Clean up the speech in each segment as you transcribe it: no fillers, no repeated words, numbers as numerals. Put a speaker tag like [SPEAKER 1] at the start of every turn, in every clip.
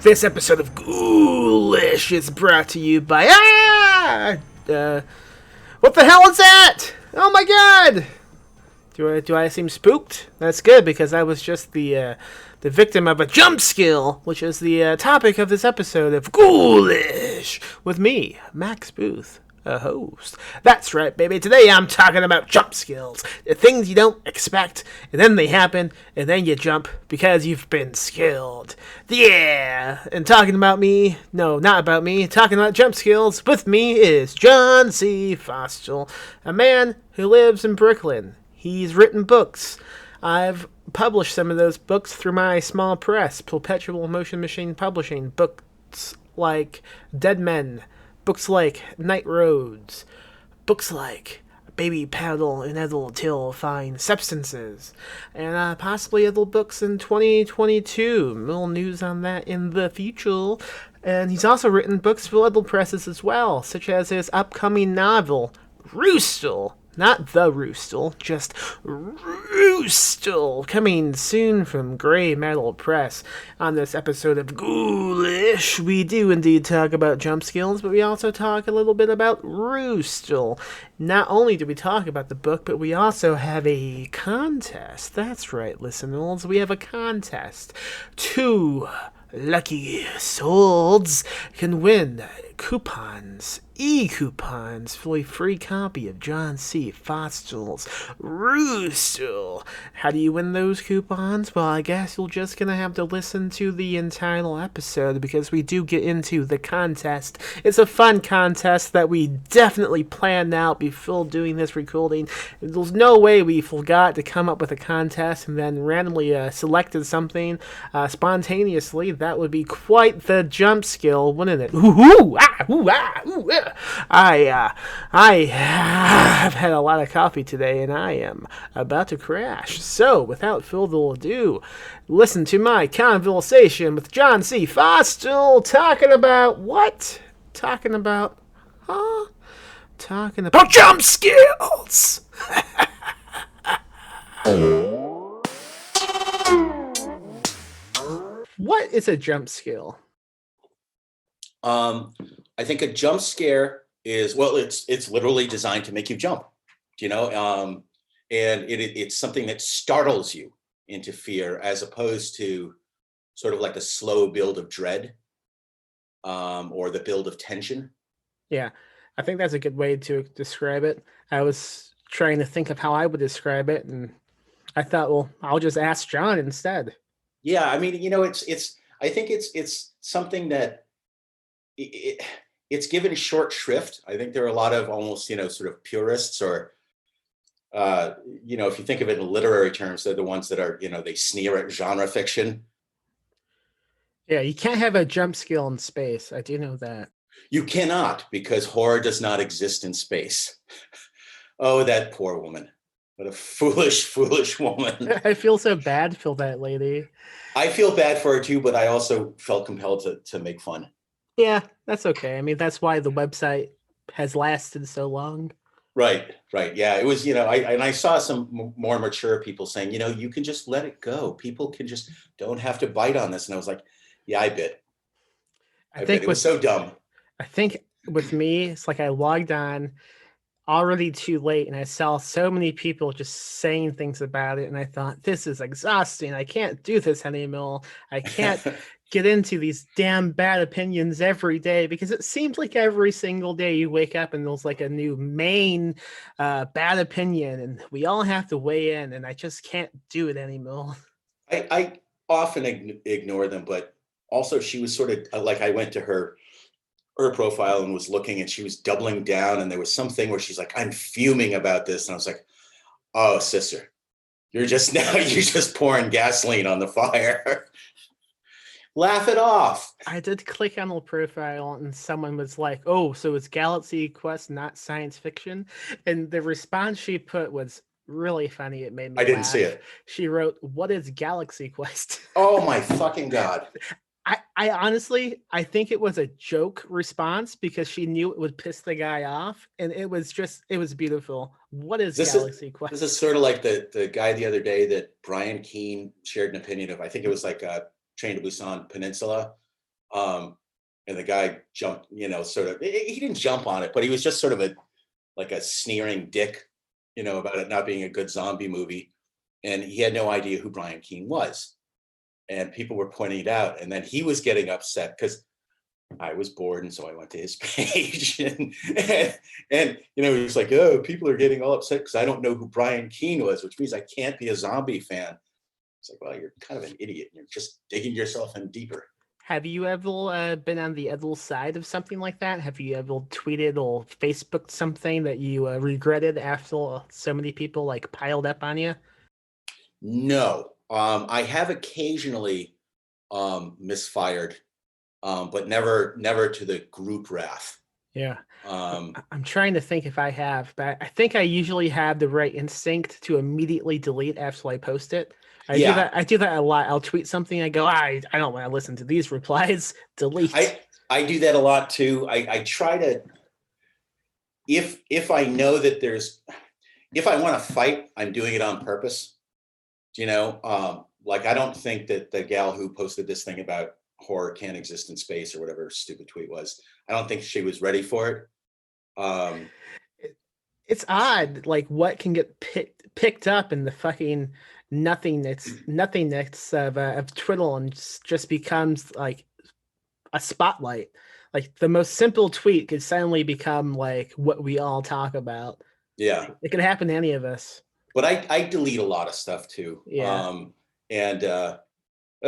[SPEAKER 1] This episode of Ghoulish is brought to you by what the hell is that? Oh my god! Do I seem spooked? That's good because I was just the victim of a jump skill, which is the topic of this episode of Ghoulish with me, Max Booth, a host. That's right, baby. Today I'm talking about jump skills. The things you don't expect, and then they happen, and then you jump because you've been skilled. Yeah! And talking about me, no, not about me, talking about jump skills, with me is John C. Fostel, a man who lives in Brooklyn. He's written books. I've published some of those books through my small press, Perpetual Motion Machine Publishing. Books like Dead Men, books like Night Roads, books like Baby Paddle and Edible Till Fine Substances, and possibly other books in 2022. More news on that in the future. And he's also written books for other presses as well, such as his upcoming novel, Rooster. Not the Rooster, just Rooster, coming soon from Grey Metal Press. On this episode of Ghoulish, we do indeed talk about jump skills, but we also talk a little bit about Rooster. Not only do we talk about the book, but we also have a contest. That's right, listeners, we have a contest. 2 lucky souls can win coupons, e-coupons, for a free copy of John C. Fostel's Rooster. How do you win those coupons? Well, I guess you're just gonna have to listen to the entire episode, because we do get into the contest. It's a fun contest that we definitely planned out before doing this recording. There's no way we forgot to come up with a contest and then randomly selected something spontaneously. That would be quite the jump skill, wouldn't it? Ooh, ah, ooh, ah, ooh, ah. I have had a lot of coffee today, and I am about to crash. So, without further ado, listen to my conversation with John C. Fostel, talking about what? Talking about jump skills! What is a jump skill?
[SPEAKER 2] I think a jump scare is, well, it's literally designed to make you jump, and it's something that startles you into fear, as opposed to sort of like a slow build of dread, or the build of tension.
[SPEAKER 1] Yeah, I think that's a good way to describe it. I was trying to think of how I would describe it, and I thought, well, I'll just ask John instead.
[SPEAKER 2] Yeah, I mean, I think it's something that it's given short shrift. I think there are a lot of almost, sort of purists, or, if you think of it in literary terms, they're the ones that are, they sneer at genre fiction.
[SPEAKER 1] Yeah, you can't have a jump skill in space. I do know that.
[SPEAKER 2] You cannot, because horror does not exist in space. Oh, that poor woman. What a foolish, foolish woman.
[SPEAKER 1] I feel so bad for that lady.
[SPEAKER 2] I feel bad for her too, but I also felt compelled to make fun.
[SPEAKER 1] Yeah, that's okay. I mean, that's why the website has lasted so long.
[SPEAKER 2] Right. Yeah, it was, I saw some more mature people saying, you can just let it go. People can just don't have to bite on this. And I was like, yeah, I bit. I think it was so dumb.
[SPEAKER 1] I think with me, it's like I logged on already too late, and I saw so many people just saying things about it, and I thought, this is exhausting. I can't do this anymore. I can't get into these damn bad opinions every day, because it seems like every single day you wake up and there's like a new main bad opinion, and we all have to weigh in, and I just can't do it anymore.
[SPEAKER 2] I often ignore them, but also she was sort of like, I went to her her profile and was looking, and she was doubling down, and there was something where she's like, I'm fuming about this. And I was like, oh, sister, you're just pouring gasoline on the fire. Laugh it off.
[SPEAKER 1] I did click on the profile and someone was like, oh, so it's Galaxy Quest, not science fiction. And the response she put was really funny. It made me
[SPEAKER 2] I didn't
[SPEAKER 1] laugh.
[SPEAKER 2] see it.
[SPEAKER 1] She wrote, what is Galaxy Quest?
[SPEAKER 2] Oh my fucking God.
[SPEAKER 1] I honestly, I think it was a joke response because she knew it would piss the guy off. And it was beautiful. What is Galaxy Quest?
[SPEAKER 2] This is sort of like the guy the other day that Brian Keene shared an opinion of. I think it was like Train to Busan Peninsula. And the guy jumped, sort of, he didn't jump on it, but he was just sort of a sneering dick, about it not being a good zombie movie. And he had no idea who Brian Keene was. And people were pointing it out. And then he was getting upset because I was bored. And so I went to his page and he was like, oh, people are getting all upset because I don't know who Brian Keene was, which means I can't be a zombie fan. It's like, well, you're kind of an idiot. You're just digging yourself in deeper.
[SPEAKER 1] Have you ever been on the other side of something like that? Have you ever tweeted or Facebooked something that you regretted after so many people like piled up on you?
[SPEAKER 2] No, I have occasionally misfired, but never to the group wrath.
[SPEAKER 1] Yeah. I'm trying to think if I have, but I think I usually have the right instinct to immediately delete after I post it. I do that a lot. I'll tweet something. I go, I don't want to listen to these replies. Delete.
[SPEAKER 2] I do that a lot too. I try to, if I know that if I want to fight, I'm doing it on purpose. Like I don't think that the gal who posted this thing about horror can't exist in space or whatever stupid tweet was, I don't think she was ready for it.
[SPEAKER 1] It's odd, like what can get picked up in the fucking nothingness of Twitter and just becomes like a spotlight. Like the most simple tweet could suddenly become like what we all talk about.
[SPEAKER 2] Yeah,
[SPEAKER 1] it could happen to any of us.
[SPEAKER 2] But I delete a lot of stuff too.
[SPEAKER 1] Yeah.
[SPEAKER 2] And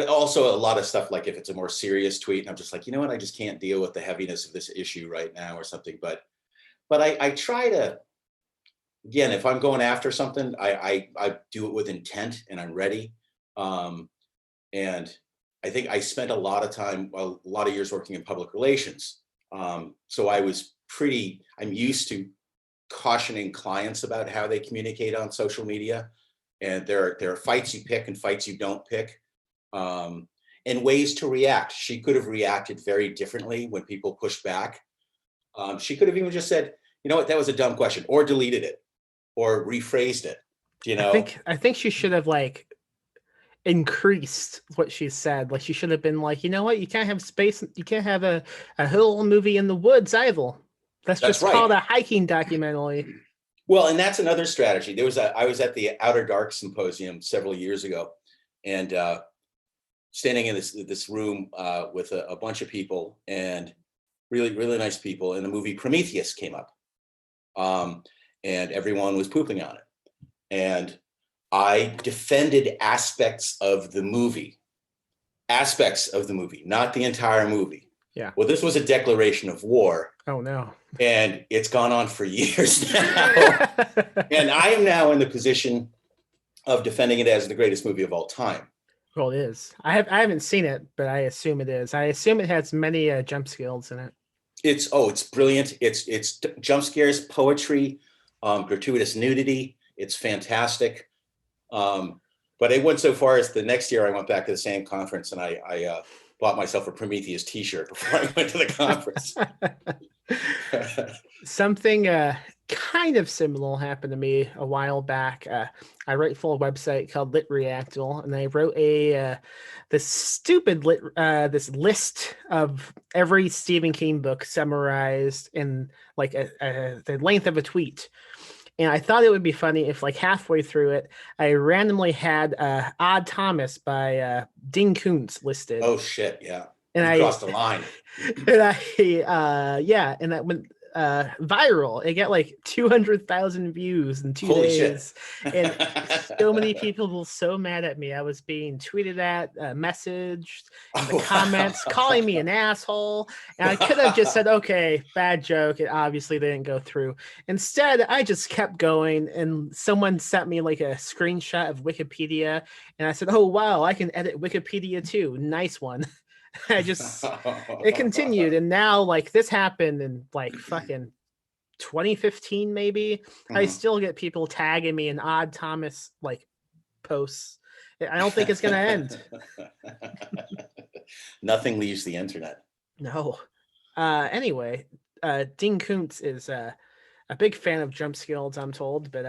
[SPEAKER 2] also a lot of stuff, like if it's a more serious tweet and I'm just like, you know what, I just can't deal with the heaviness of this issue right now or something. But I try to, again, if I'm going after something, I do it with intent and I'm ready. And I think I spent a lot of years working in public relations. So I'm used to cautioning clients about how they communicate on social media. And there are fights you pick and fights you don't pick, and ways to react. She could have reacted very differently when people pushed back. She could have even just said, you know what, that was a dumb question, or deleted it, or rephrased it.
[SPEAKER 1] I think she should have like increased what she said. Like she should have been like, you know what, you can't have space, you can't have a whole movie in the woods either. That's just right. Called a hiking documentary.
[SPEAKER 2] Well, and that's another strategy. I was at the Outer Dark Symposium several years ago, and standing in this room with a bunch of people, and really, really nice people. And the movie Prometheus came up, and everyone was pooping on it. And I defended aspects of the movie, not the entire movie.
[SPEAKER 1] Yeah.
[SPEAKER 2] Well, this was a declaration of war.
[SPEAKER 1] Oh, no.
[SPEAKER 2] And it's gone on for years now. And I am now in the position of defending it as the greatest movie of all time.
[SPEAKER 1] Well, it is. I haven't seen it, but I assume it is. I assume it has many jump scares in it.
[SPEAKER 2] It's brilliant. It's jump scares, poetry, gratuitous nudity. It's fantastic. But it went so far as the next year I went back to the same conference and I bought myself a Prometheus t-shirt before I went to the conference.
[SPEAKER 1] Something kind of similar happened to me a while back. I write for a website called Lit Reactor, and I wrote this list of every Stephen King book summarized in like the length of a tweet. And I thought it would be funny if, like, halfway through it, I randomly had Odd Thomas by Dean Koontz listed.
[SPEAKER 2] Oh shit! Yeah,
[SPEAKER 1] and
[SPEAKER 2] you crossed the line.
[SPEAKER 1] And viral. It got like 200,000 views in 2
[SPEAKER 2] Holy shit.
[SPEAKER 1] days, and so many people were so mad at me. I was being tweeted at, messaged in the comments, calling me an asshole, and I could have just said, "Okay, bad joke." It obviously didn't go through. Instead, I just kept going, and someone sent me like a screenshot of Wikipedia, and I said, "Oh wow, I can edit Wikipedia too. Nice one." I just it continued, and now like this happened in like fucking 2015 maybe. I
[SPEAKER 2] Mhm.
[SPEAKER 1] still get people tagging me in odd Thomas like posts. I don't think it's gonna end.
[SPEAKER 2] Nothing leaves the internet.
[SPEAKER 1] No. Anyway, Dean Koontz is a big fan of jump skills, I'm told, but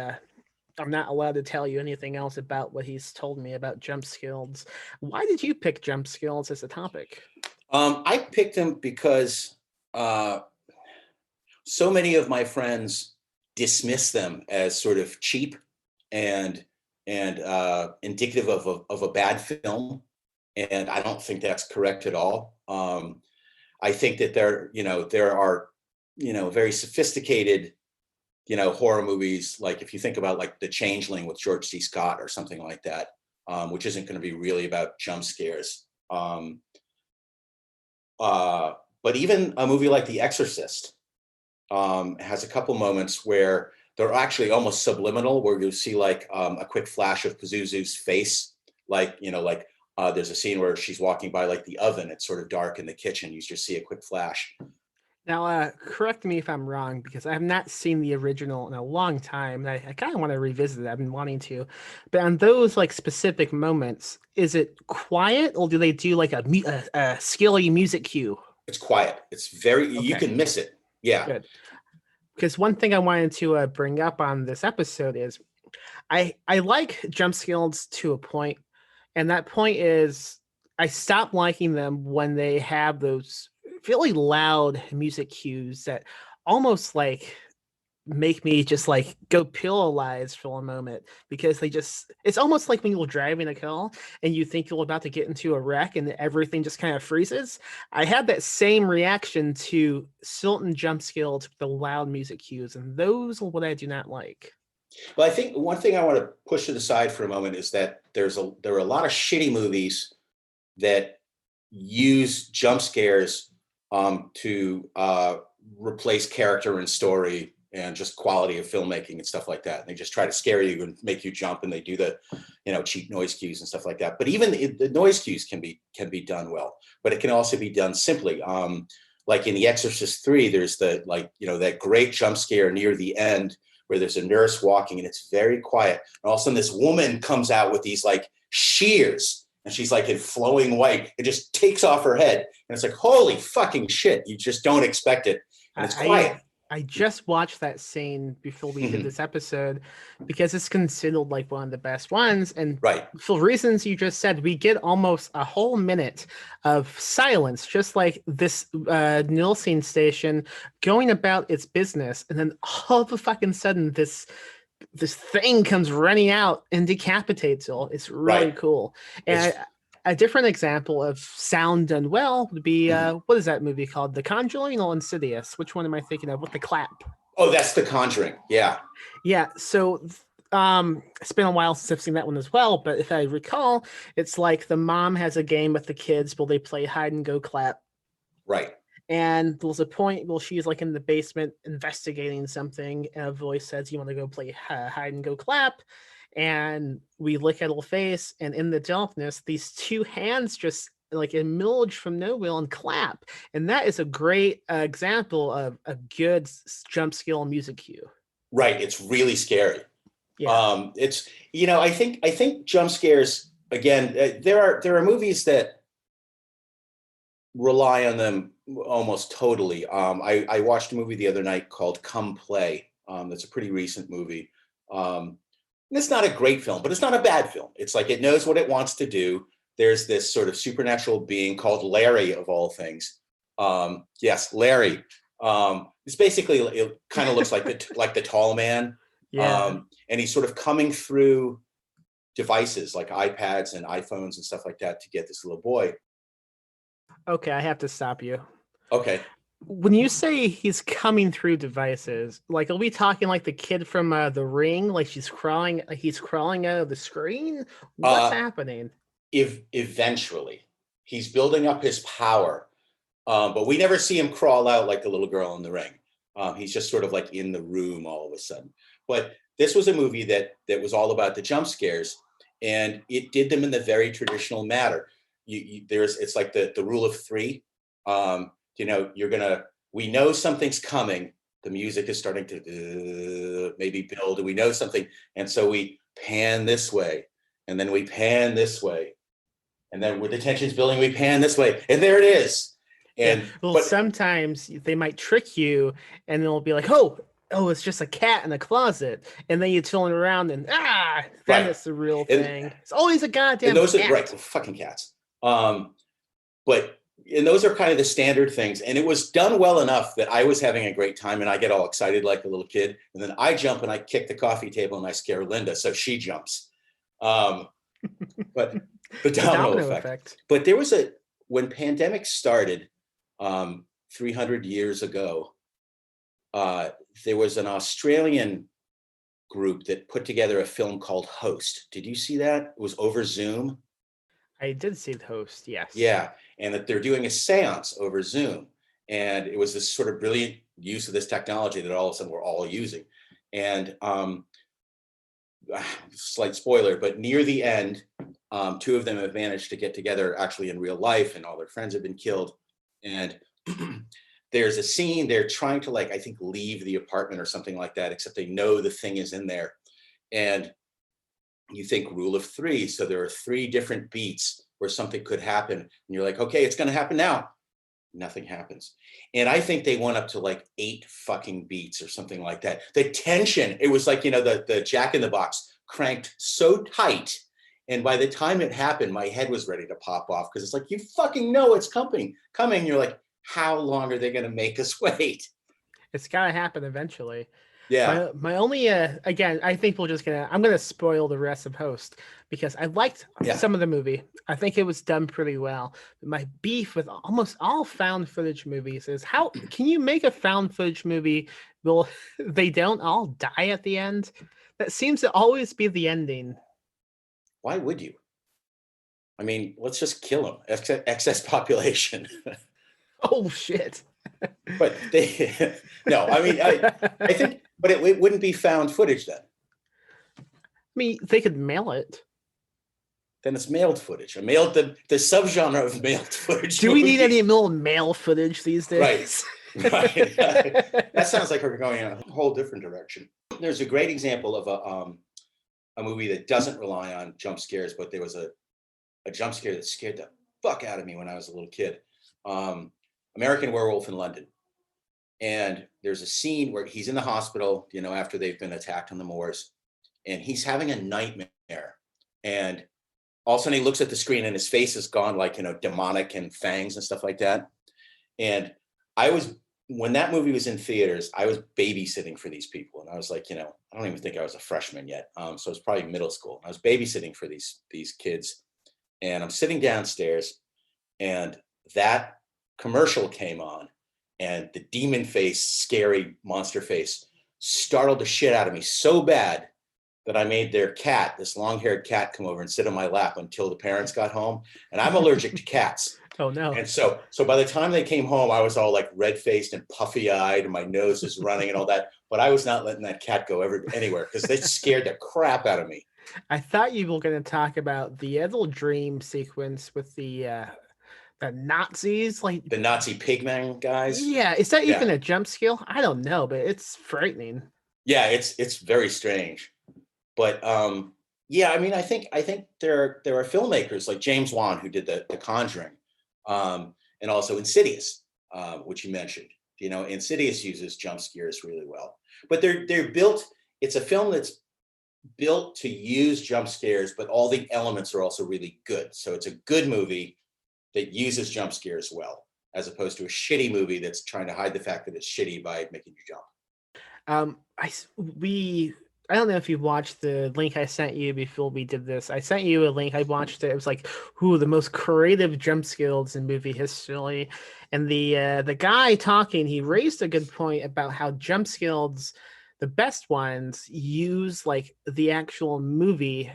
[SPEAKER 1] I'm not allowed to tell you anything else about what he's told me about jump skills. Why did you pick jump skills as a topic?
[SPEAKER 2] I picked them because uh, so many of my friends dismiss them as sort of cheap and indicative of a bad film, and I don't think that's correct at all. I think that there are very sophisticated horror movies, like if you think about like The Changeling with George C. Scott or something like that, which isn't going to be really about jump scares. Uh, but even a movie like The Exorcist has a couple moments where they're actually almost subliminal, where you'll see like a quick flash of Pazuzu's face, like there's a scene where she's walking by like the oven. It's sort of dark in the kitchen. You just see a quick flash.
[SPEAKER 1] Now, correct me if I'm wrong, because I have not seen the original in a long time. And I kind of want to revisit it. I've been wanting to. But on those like specific moments, is it quiet or do they do like a skilly music cue?
[SPEAKER 2] It's quiet. It's very, you
[SPEAKER 1] Okay,
[SPEAKER 2] can miss it. Yeah.
[SPEAKER 1] good. Because one thing I wanted to bring up on this episode is I like jump scares to a point, and that point is I stop liking them when they have those really loud music cues that almost like make me just like go paralyzed for a moment because they just it's almost like when you're driving a car and you think you're about to get into a wreck and everything just kind of freezes. I had that same reaction to certain jump scares with the loud music cues, and those are what I do not like.
[SPEAKER 2] But I think one thing I want to push to the side for a moment is that there are a lot of shitty movies that use jump scares to replace character and story and just quality of filmmaking and stuff like that. And they just try to scare you and make you jump, and they do the cheap noise cues and stuff like that. But even the noise cues can be done well, but it can also be done simply. Like in The Exorcist 3, there's that great jump scare near the end where there's a nurse walking and it's very quiet. And all of a sudden this woman comes out with these like shears, and she's like in flowing white. It just takes off her head. And it's like, holy fucking shit. You just don't expect it. And it's quiet.
[SPEAKER 1] I just watched that scene before we did
[SPEAKER 2] Mhm.
[SPEAKER 1] this episode because it's considered like one of the best ones. And
[SPEAKER 2] Right.
[SPEAKER 1] for reasons you just said, we get almost a whole minute of silence, just like this Nielsen station going about its business. And then all of a fucking sudden, this thing comes running out and decapitates all. It's really
[SPEAKER 2] Right.
[SPEAKER 1] cool. And
[SPEAKER 2] It's
[SPEAKER 1] a different example of sound done well would be what is that movie called? The Conjuring or Insidious? Which one am I thinking of? With the clap.
[SPEAKER 2] oh, that's The Conjuring. Yeah.
[SPEAKER 1] Yeah. So it's been a while since I've seen that one as well, but if I recall, it's like the mom has a game with the kids where they play hide and go clap.
[SPEAKER 2] Right.
[SPEAKER 1] And there's a point where she's like in the basement investigating something, and a voice says, "You want to go play hide and go clap?" And we look at her face, and in the darkness, these two hands just like emerge from nowhere and clap. And that is a great example of a good jump scale music cue.
[SPEAKER 2] Right. It's really scary.
[SPEAKER 1] Yeah.
[SPEAKER 2] It's I think jump scares again. There are movies that rely on them almost totally. I watched a movie the other night called Come Play. That's a pretty recent movie. And it's not a great film, but it's not a bad film. It's like it knows what it wants to do. There's this sort of supernatural being called Larry, of all things. Yes, Larry. It's basically, it kind of looks like the tall man.
[SPEAKER 1] Yeah.
[SPEAKER 2] And he's sort of coming through devices like iPads and iPhones and stuff like that to get this little boy.
[SPEAKER 1] Okay, I have to stop you.
[SPEAKER 2] Okay.
[SPEAKER 1] When you say he's coming through devices, like are we talking like the kid from The Ring, like he's crawling out of the screen? What's
[SPEAKER 2] Uh,
[SPEAKER 1] happening?
[SPEAKER 2] if eventually he's building up his power, but we never see him crawl out like the little girl in the ring. He's just sort of like in the room all of a sudden. But this was a movie that was all about the jump scares, and it did them in the very traditional manner. It's like the rule of three. We know something's coming. The music is starting to maybe build, and we know something, and so we pan this way, and then we pan this way, and then with the tension's building, we pan this way, and there it is.
[SPEAKER 1] Yeah.
[SPEAKER 2] And
[SPEAKER 1] Well,
[SPEAKER 2] but
[SPEAKER 1] sometimes they might trick you and they'll be like, oh, it's just a cat in a closet. And then you turn around and then
[SPEAKER 2] right,
[SPEAKER 1] it's the real
[SPEAKER 2] and
[SPEAKER 1] thing. It's always a
[SPEAKER 2] and
[SPEAKER 1] goddamn
[SPEAKER 2] those are right,
[SPEAKER 1] cat.
[SPEAKER 2] fucking cats. But and those are kind of the standard things, and it was done well enough that I was having a great time, and I get all excited like a little kid, and then I jump and I kick the coffee table and I scare Linda, so she jumps. Um, but the
[SPEAKER 1] The
[SPEAKER 2] domino
[SPEAKER 1] domino
[SPEAKER 2] effect.
[SPEAKER 1] effect.
[SPEAKER 2] But when pandemic started 300 years ago, uh, there was an Australian group that put together a film called Host. Did you see that? It was over Zoom.
[SPEAKER 1] I did see the host, yes.
[SPEAKER 2] Yeah, and that they're doing a seance over Zoom. And it was this sort of brilliant use of this technology that all of a sudden we're all using. And slight spoiler, but near the end, two of them have managed to get together actually in real life, and all their friends have been killed. And there's a scene they're trying to, like, I think, leave the apartment or something like that, except they know the thing is in there. And you think rule of three. So there are three different beats where something could happen. And you're like, okay, it's going to happen now. Nothing happens. And I think they went up to like 8 fucking beats or something like that. The tension, it was like, the Jack in the Box cranked so tight. And by the time it happened, my head was ready to pop off, because it's like, you fucking know it's coming. You're like, how long are they going to make us wait?
[SPEAKER 1] It's gotta happen eventually.
[SPEAKER 2] Yeah.
[SPEAKER 1] My only again, I think I'm gonna spoil the rest of Host because I liked
[SPEAKER 2] Yeah.
[SPEAKER 1] some of the movie. I think it was done pretty well. My beef with almost all found footage movies is how can you make a found footage movie? Well, they don't all die at the end. That seems to always be the ending.
[SPEAKER 2] Why would you? I mean, let's just kill them. Excess population.
[SPEAKER 1] Oh shit.
[SPEAKER 2] But they, no, I mean, I think, but it wouldn't be found footage then.
[SPEAKER 1] I mean, they could mail it.
[SPEAKER 2] Then it's mailed footage. The subgenre of mailed footage.
[SPEAKER 1] Do we need
[SPEAKER 2] movies.
[SPEAKER 1] any more mail footage these days?
[SPEAKER 2] Right. That sounds like we're going in a whole different direction. There's a great example of a movie that doesn't rely on jump scares, but there was a jump scare that scared the fuck out of me when I was a little kid. American Werewolf in London. And there's a scene where he's in the hospital, after they've been attacked on the moors, and he's having a nightmare. And all of a sudden he looks at the screen and his face is gone, like, demonic and fangs and stuff like that. And when that movie was in theaters, I was babysitting for these people. And I was like, I don't even think I was a freshman yet. So it was probably middle school. I was babysitting for these kids. And I'm sitting downstairs, and that commercial came on, and the demon face, scary monster face, startled the shit out of me so bad that I made their cat, this long-haired cat, come over and sit on my lap until the parents got home. And I'm allergic to cats.
[SPEAKER 1] Oh no.
[SPEAKER 2] And so by the time they came home, I was all like red-faced and puffy-eyed, and my nose is running and all that. But I was not letting that cat go anywhere, because they scared the crap out of me.
[SPEAKER 1] I thought you were going to talk about the little dream sequence with the Nazis, like
[SPEAKER 2] The Nazi pigman guys.
[SPEAKER 1] Yeah, is that even
[SPEAKER 2] Yeah.
[SPEAKER 1] a jump scale? I don't know, but it's frightening.
[SPEAKER 2] Yeah, it's very strange. But yeah, I mean, I think there are filmmakers like James Wan, who did the Conjuring, and also Insidious, which you mentioned. Insidious uses jump scares really well, but they're built. It's a film that's built to use jump scares, but all the elements are also really good. So it's a good movie that uses jump scares well, as opposed to a shitty movie that's trying to hide the fact that it's shitty by making you jump.
[SPEAKER 1] We I don't know if you watched the link I sent you before we did this. I sent you a link. I watched it. It was like, who the most creative jump skills in movie history. And the guy talking, he raised a good point about how jump skills, the best ones, use like the actual movie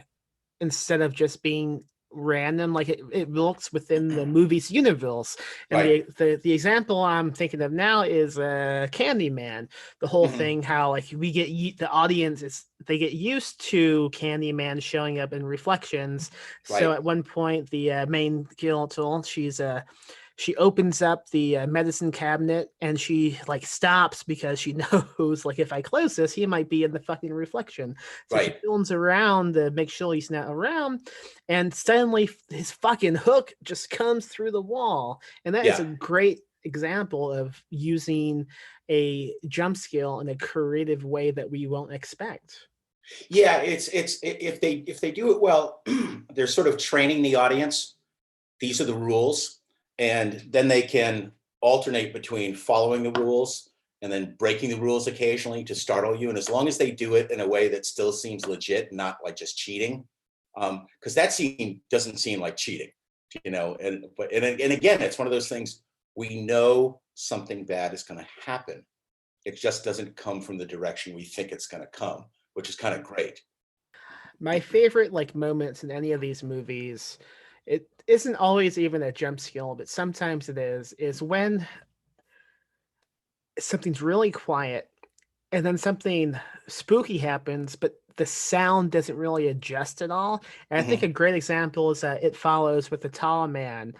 [SPEAKER 1] instead of just being random. Like it looks within the movie's universe. And
[SPEAKER 2] Right.
[SPEAKER 1] the example I'm thinking of now is Candyman. The whole
[SPEAKER 2] Mhm.
[SPEAKER 1] thing, how like we get the audience is they get used to Candyman showing up in reflections. So
[SPEAKER 2] Right.
[SPEAKER 1] at one point, the main girl, she opens up the medicine cabinet and she like stops because she knows like if I close this, he might be in the fucking reflection. So she
[SPEAKER 2] Right.
[SPEAKER 1] films around to make sure he's not around, and suddenly his fucking hook just comes through the wall, and that is
[SPEAKER 2] Yeah.
[SPEAKER 1] a great example of using a jump scale in a creative way that we won't expect.
[SPEAKER 2] Yeah. If they do it well, they're sort of training the audience. These are the rules, and then they can alternate between following the rules and then breaking the rules occasionally to startle you. And as long as they do it in a way that still seems legit, not like just cheating, because that scene doesn't seem like cheating, you know. And again, it's one of those things, we know something bad is going to happen. It just doesn't come from the direction we think it's going to come, which is kind of great.
[SPEAKER 1] My favorite like moments in any of these movies, it isn't always even a jump scale, but sometimes it is when something's really quiet and then something spooky happens, but the sound doesn't really adjust at all. And I think
[SPEAKER 2] Mhm.
[SPEAKER 1] a great example is It Follows with the tall man,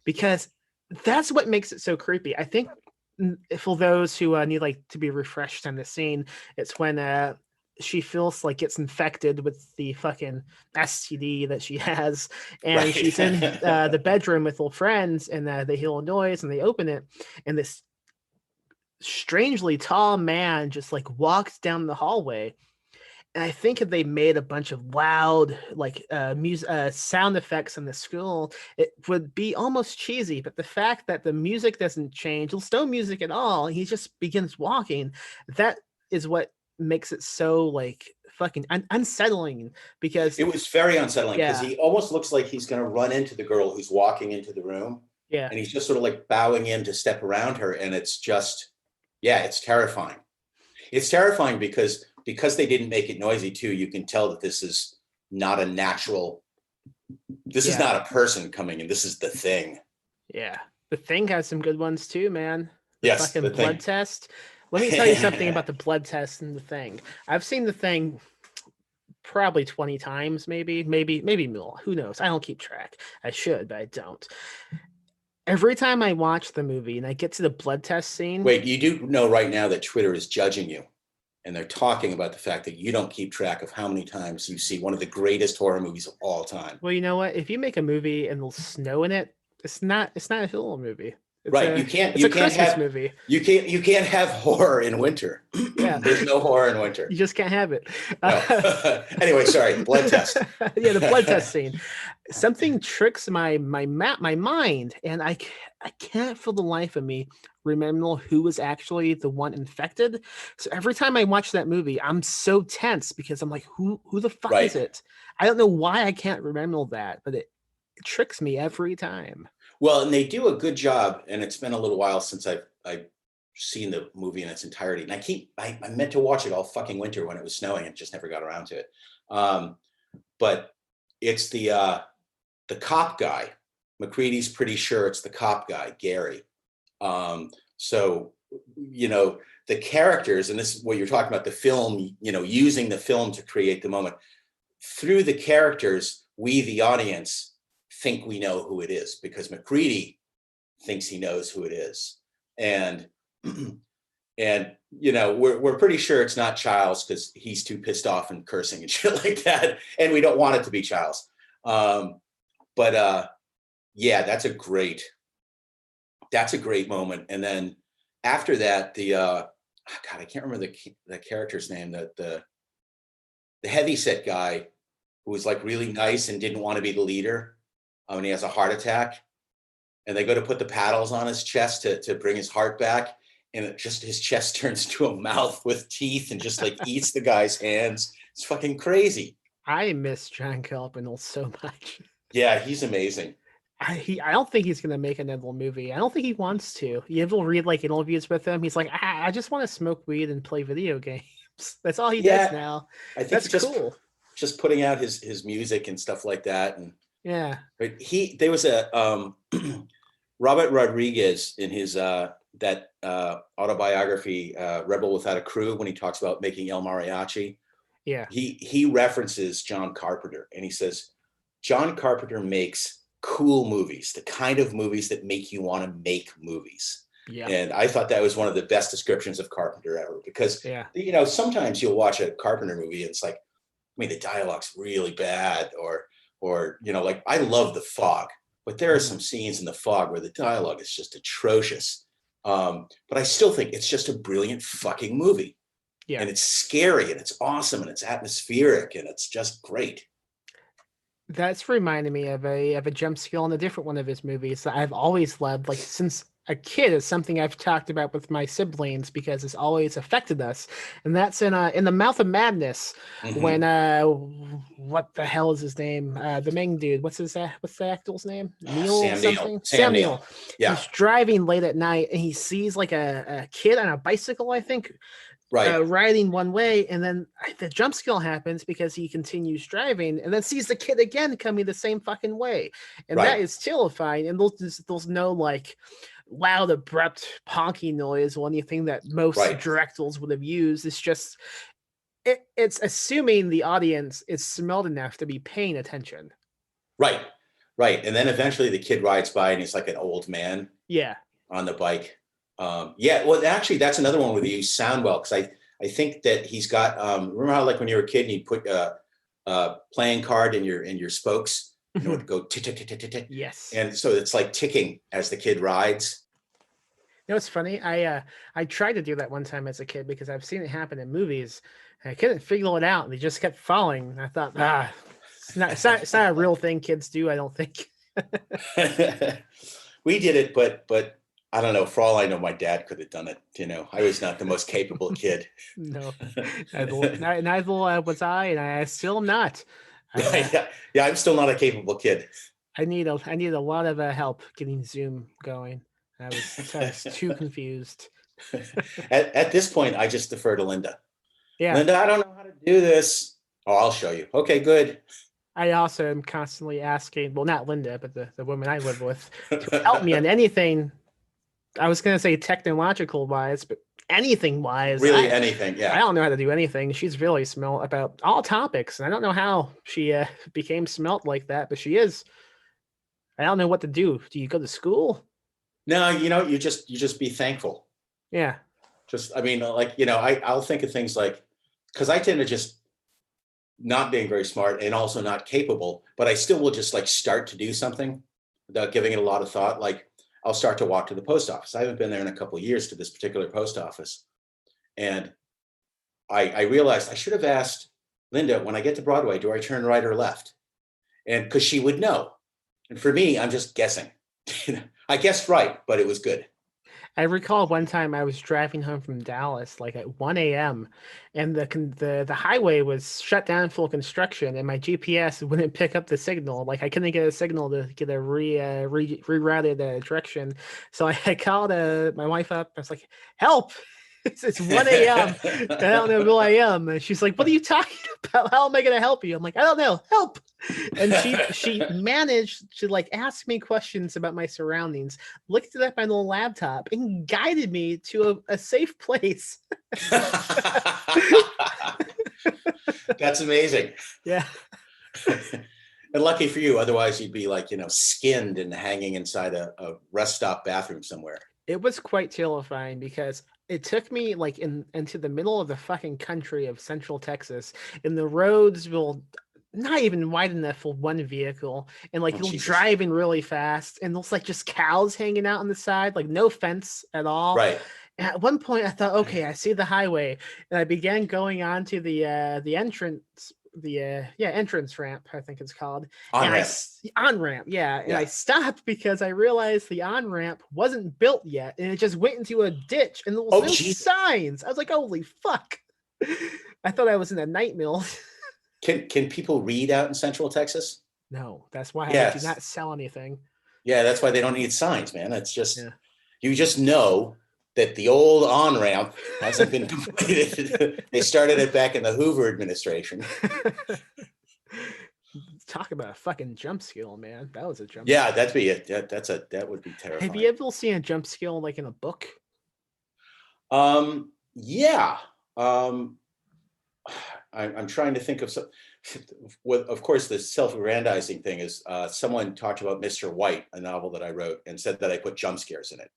[SPEAKER 1] because that's what makes it so creepy. I think for those who need like to be refreshed on the scene, it's when she feels like gets infected with the fucking STD that she has, and
[SPEAKER 2] Right.
[SPEAKER 1] she's in the bedroom with her friends, and they hear a noise and they open it, and this strangely tall man just like walks down the hallway. And I think if they made a bunch of loud like music sound effects in the school, it would be almost cheesy. But the fact that the music doesn't change, there's no music at all, he just begins walking, that is what makes it so like fucking unsettling, because
[SPEAKER 2] It was very unsettling because
[SPEAKER 1] yeah,
[SPEAKER 2] he almost looks like he's going to run into the girl who's walking into the room.
[SPEAKER 1] yeah.
[SPEAKER 2] And he's just sort of like bowing in to step around her. And it's just, yeah, it's terrifying. It's terrifying because they didn't make it noisy too. You can tell that this is not a natural, this is
[SPEAKER 1] Yeah,
[SPEAKER 2] not a person coming in. This is the thing.
[SPEAKER 1] yeah. The Thing has some good ones too, man. The
[SPEAKER 2] Yes,
[SPEAKER 1] fucking
[SPEAKER 2] the
[SPEAKER 1] blood
[SPEAKER 2] thing.
[SPEAKER 1] test. Let me tell you something about the blood test and The Thing. I've seen The Thing probably 20 times, maybe more. Who knows? I don't keep track. I should, but I don't. Every time I watch the movie and I get to the blood test scene,
[SPEAKER 2] Wait, you do know right now that Twitter is judging you, and they're talking about the fact that you don't keep track of how many times you see one of the greatest horror movies of all time.
[SPEAKER 1] well, you know what? If you make a movie and there's snow in it, it's not a horror movie. It's
[SPEAKER 2] Right.
[SPEAKER 1] a
[SPEAKER 2] You
[SPEAKER 1] it's a
[SPEAKER 2] can't
[SPEAKER 1] Christmas
[SPEAKER 2] have
[SPEAKER 1] movie.
[SPEAKER 2] you can't have horror in winter.
[SPEAKER 1] Yeah.
[SPEAKER 2] There's no horror in winter.
[SPEAKER 1] You just can't have it.
[SPEAKER 2] No. Anyway, sorry. Blood test.
[SPEAKER 1] Yeah, the blood test scene. Something tricks my mind, and I can't for the life of me remember who was actually the one infected. So every time I watch that movie, I'm so tense because I'm like, who the fuck is
[SPEAKER 2] Right.
[SPEAKER 1] it? I don't know why I can't remember that, but it tricks me every time.
[SPEAKER 2] Well, and they do a good job, and it's been a little while since I've seen the movie in its entirety. And I meant to watch it all fucking winter when it was snowing and just never got around to it. Um, but it's the cop guy. McCready's pretty sure it's the cop guy, Gary. So, you know, the characters, and this is what you're talking about, the film, you know, using the film to create the moment. Through the characters, we, the audience, think we know who it is because McCready thinks he knows who it is. And and you know, we're pretty sure it's not Childs because he's too pissed off and cursing and shit like that. And we don't want it to be Childs. But yeah, that's a great moment. And then after that, God, I can't remember the character's name, the heavyset guy who was like really nice and didn't want to be the leader. And he has a heart attack, and they go to put the paddles on his chest to bring his heart back. and it just his chest turns to a mouth with teeth and just like eats the guy's hands. It's fucking crazy.
[SPEAKER 1] I miss John Carpenter so much.
[SPEAKER 2] Yeah, he's amazing.
[SPEAKER 1] I don't think he's gonna make another movie. I don't think he wants to. You ever read like interviews with him? He's like, I just want to smoke weed and play video games. That's all he does now.
[SPEAKER 2] I think
[SPEAKER 1] That's
[SPEAKER 2] he's
[SPEAKER 1] cool.
[SPEAKER 2] just putting out his music and stuff like that. And
[SPEAKER 1] Yeah.
[SPEAKER 2] but there was a Robert Rodriguez in his that autobiography, Rebel Without a Crew, when he talks about making El Mariachi.
[SPEAKER 1] Yeah.
[SPEAKER 2] He references John Carpenter, and he says John Carpenter makes cool movies, the kind of movies that make you want to make movies.
[SPEAKER 1] Yeah.
[SPEAKER 2] And I thought that was one of the best descriptions of Carpenter ever, because sometimes you'll watch a Carpenter movie and it's like, I mean, the dialogue's really bad, or like I love The Fog, but there are some scenes in The Fog where the dialogue is just atrocious. But I still think it's just a brilliant fucking movie. Yeah. And it's scary and it's awesome and it's atmospheric and it's just great.
[SPEAKER 1] That's reminded me of a jump scare in a different one of his movies that I've always loved, like since a kid. Is something I've talked about with my siblings because it's always affected us, and that's in The Mouth of Madness. Mm-hmm. When what the hell is his name? The main dude. What's the actor's name? Sam Neill. Yeah. He's driving late at night and he sees like a kid on a bicycle, I think. Right. Riding one way, and then the jump scare happens because he continues driving and then sees the kid again coming the same fucking way, and that is terrifying. And there's no like loud abrupt honking noise or anything that most directors would have used. It's just it's assuming the audience is smart enough to be paying attention. Right.
[SPEAKER 2] And then eventually the kid rides by and he's like an old man.
[SPEAKER 1] Yeah.
[SPEAKER 2] On the bike. Well, actually, that's another one where they use sound well, because I think that he's got. Remember how like when you were a kid and you put a playing card in your spokes, it would go tick tick tick tick tick.
[SPEAKER 1] Yes.
[SPEAKER 2] And so it's like ticking as the kid rides.
[SPEAKER 1] You know, it's funny. I tried to do that one time as a kid because I've seen it happen in movies. And I couldn't figure it out, and they just kept falling. I thought, it's not a real thing kids do. I don't think.
[SPEAKER 2] We did it, but. I don't know. For all I know, my dad could have done it. I was not the most capable kid.
[SPEAKER 1] No, neither was I, and I still am not.
[SPEAKER 2] Yeah, I'm still not a capable kid.
[SPEAKER 1] I need a lot of help getting Zoom going. I was too confused.
[SPEAKER 2] At this point, I just defer to Linda.
[SPEAKER 1] Yeah,
[SPEAKER 2] Linda, I don't know how to do this. Oh, I'll show you. Okay, good.
[SPEAKER 1] I also am constantly asking, well, not Linda, but the woman I live with, to help me on anything. I was going to say technological wise, but anything wise.
[SPEAKER 2] Really anything, yeah.
[SPEAKER 1] I don't know how to do anything. She's really smart about all topics. And I don't know how she became smart like that, but she is. I don't know what to do. Do you go to school?
[SPEAKER 2] No, you just be thankful.
[SPEAKER 1] Yeah.
[SPEAKER 2] I'll think of things like, because I tend to just not being very smart and also not capable, but I still will just like start to do something without giving it a lot of thought. Like, I'll start to walk to the post office. I haven't been there in a couple of years to this particular post office. And I realized I should have asked Linda, when I get to Broadway, do I turn right or left? And because she would know. And for me, I'm just guessing. I guessed right, but it was good.
[SPEAKER 1] I recall one time I was driving home from Dallas, like at 1 a.m., and the highway was shut down for construction, and my GPS wouldn't pick up the signal. Like I couldn't get a signal to get a rerouted direction. So I called my wife up. I was like, "Help! It's 1 a.m. I don't know who I am." And she's like, "What are you talking about? How am I going to help you?" I'm like, "I don't know. Help!" And she managed to like ask me questions about my surroundings, looked it up on the laptop, and guided me to a safe place.
[SPEAKER 2] That's amazing.
[SPEAKER 1] Yeah.
[SPEAKER 2] And lucky for you, otherwise you'd be like, skinned and hanging inside a rest stop bathroom somewhere.
[SPEAKER 1] It was quite terrifying because it took me like into the middle of the fucking country of Central Texas, and the roads will not even wide enough for one vehicle, and like you're driving really fast, and there's like just cows hanging out on the side, like no fence at all.
[SPEAKER 2] Right.
[SPEAKER 1] And at one point I thought, okay, I see the highway, and I began going on to the entrance entrance ramp, I think it's called.
[SPEAKER 2] On
[SPEAKER 1] And
[SPEAKER 2] ramp.
[SPEAKER 1] on ramp, yeah. And
[SPEAKER 2] Yeah.
[SPEAKER 1] I stopped because I realized the on ramp wasn't built yet, and it just went into a ditch, and there was no
[SPEAKER 2] Geez.
[SPEAKER 1] signs. I was like, holy fuck! I thought I was in a night mill.
[SPEAKER 2] Can people read out in Central Texas?
[SPEAKER 1] No, that's why I do
[SPEAKER 2] Yes.
[SPEAKER 1] not sell anything.
[SPEAKER 2] Yeah, that's why they don't need signs, man. That's just
[SPEAKER 1] Yeah.
[SPEAKER 2] you just know that the old on ramp hasn't been completed. They started it back in the Hoover administration.
[SPEAKER 1] Talk about a fucking jump skill, man. That was a jump.
[SPEAKER 2] Yeah, that'd be it. That would be terrifying.
[SPEAKER 1] Have you ever seen a jump skill like in a book?
[SPEAKER 2] Yeah. I'm trying to think of some. Of course, the self-aggrandizing thing is someone talked about Mr. White, a novel that I wrote, and said that I put jump scares in it.